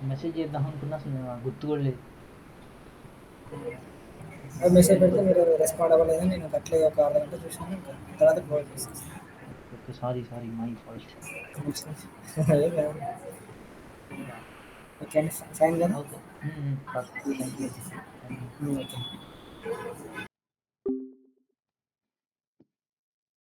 మెసేజ్ చేద్దాం అనుకున్నా అసలు నాకు గుర్తు కూడా లేదు. అది మెసేజ్ పెడితే మీరు రెస్పాండ్ అవ్వలేదని నేను అట్లే ఒక అరగంట చూసాను, ఇంకా తర్వాత క్లోజ్ చేసేస్తాను. ఓకే. సారీ. My fault. ఏం కాదు. ఓకే అండి, ఫైన్ కదా. Okay. Perfect. Thank you. Okay.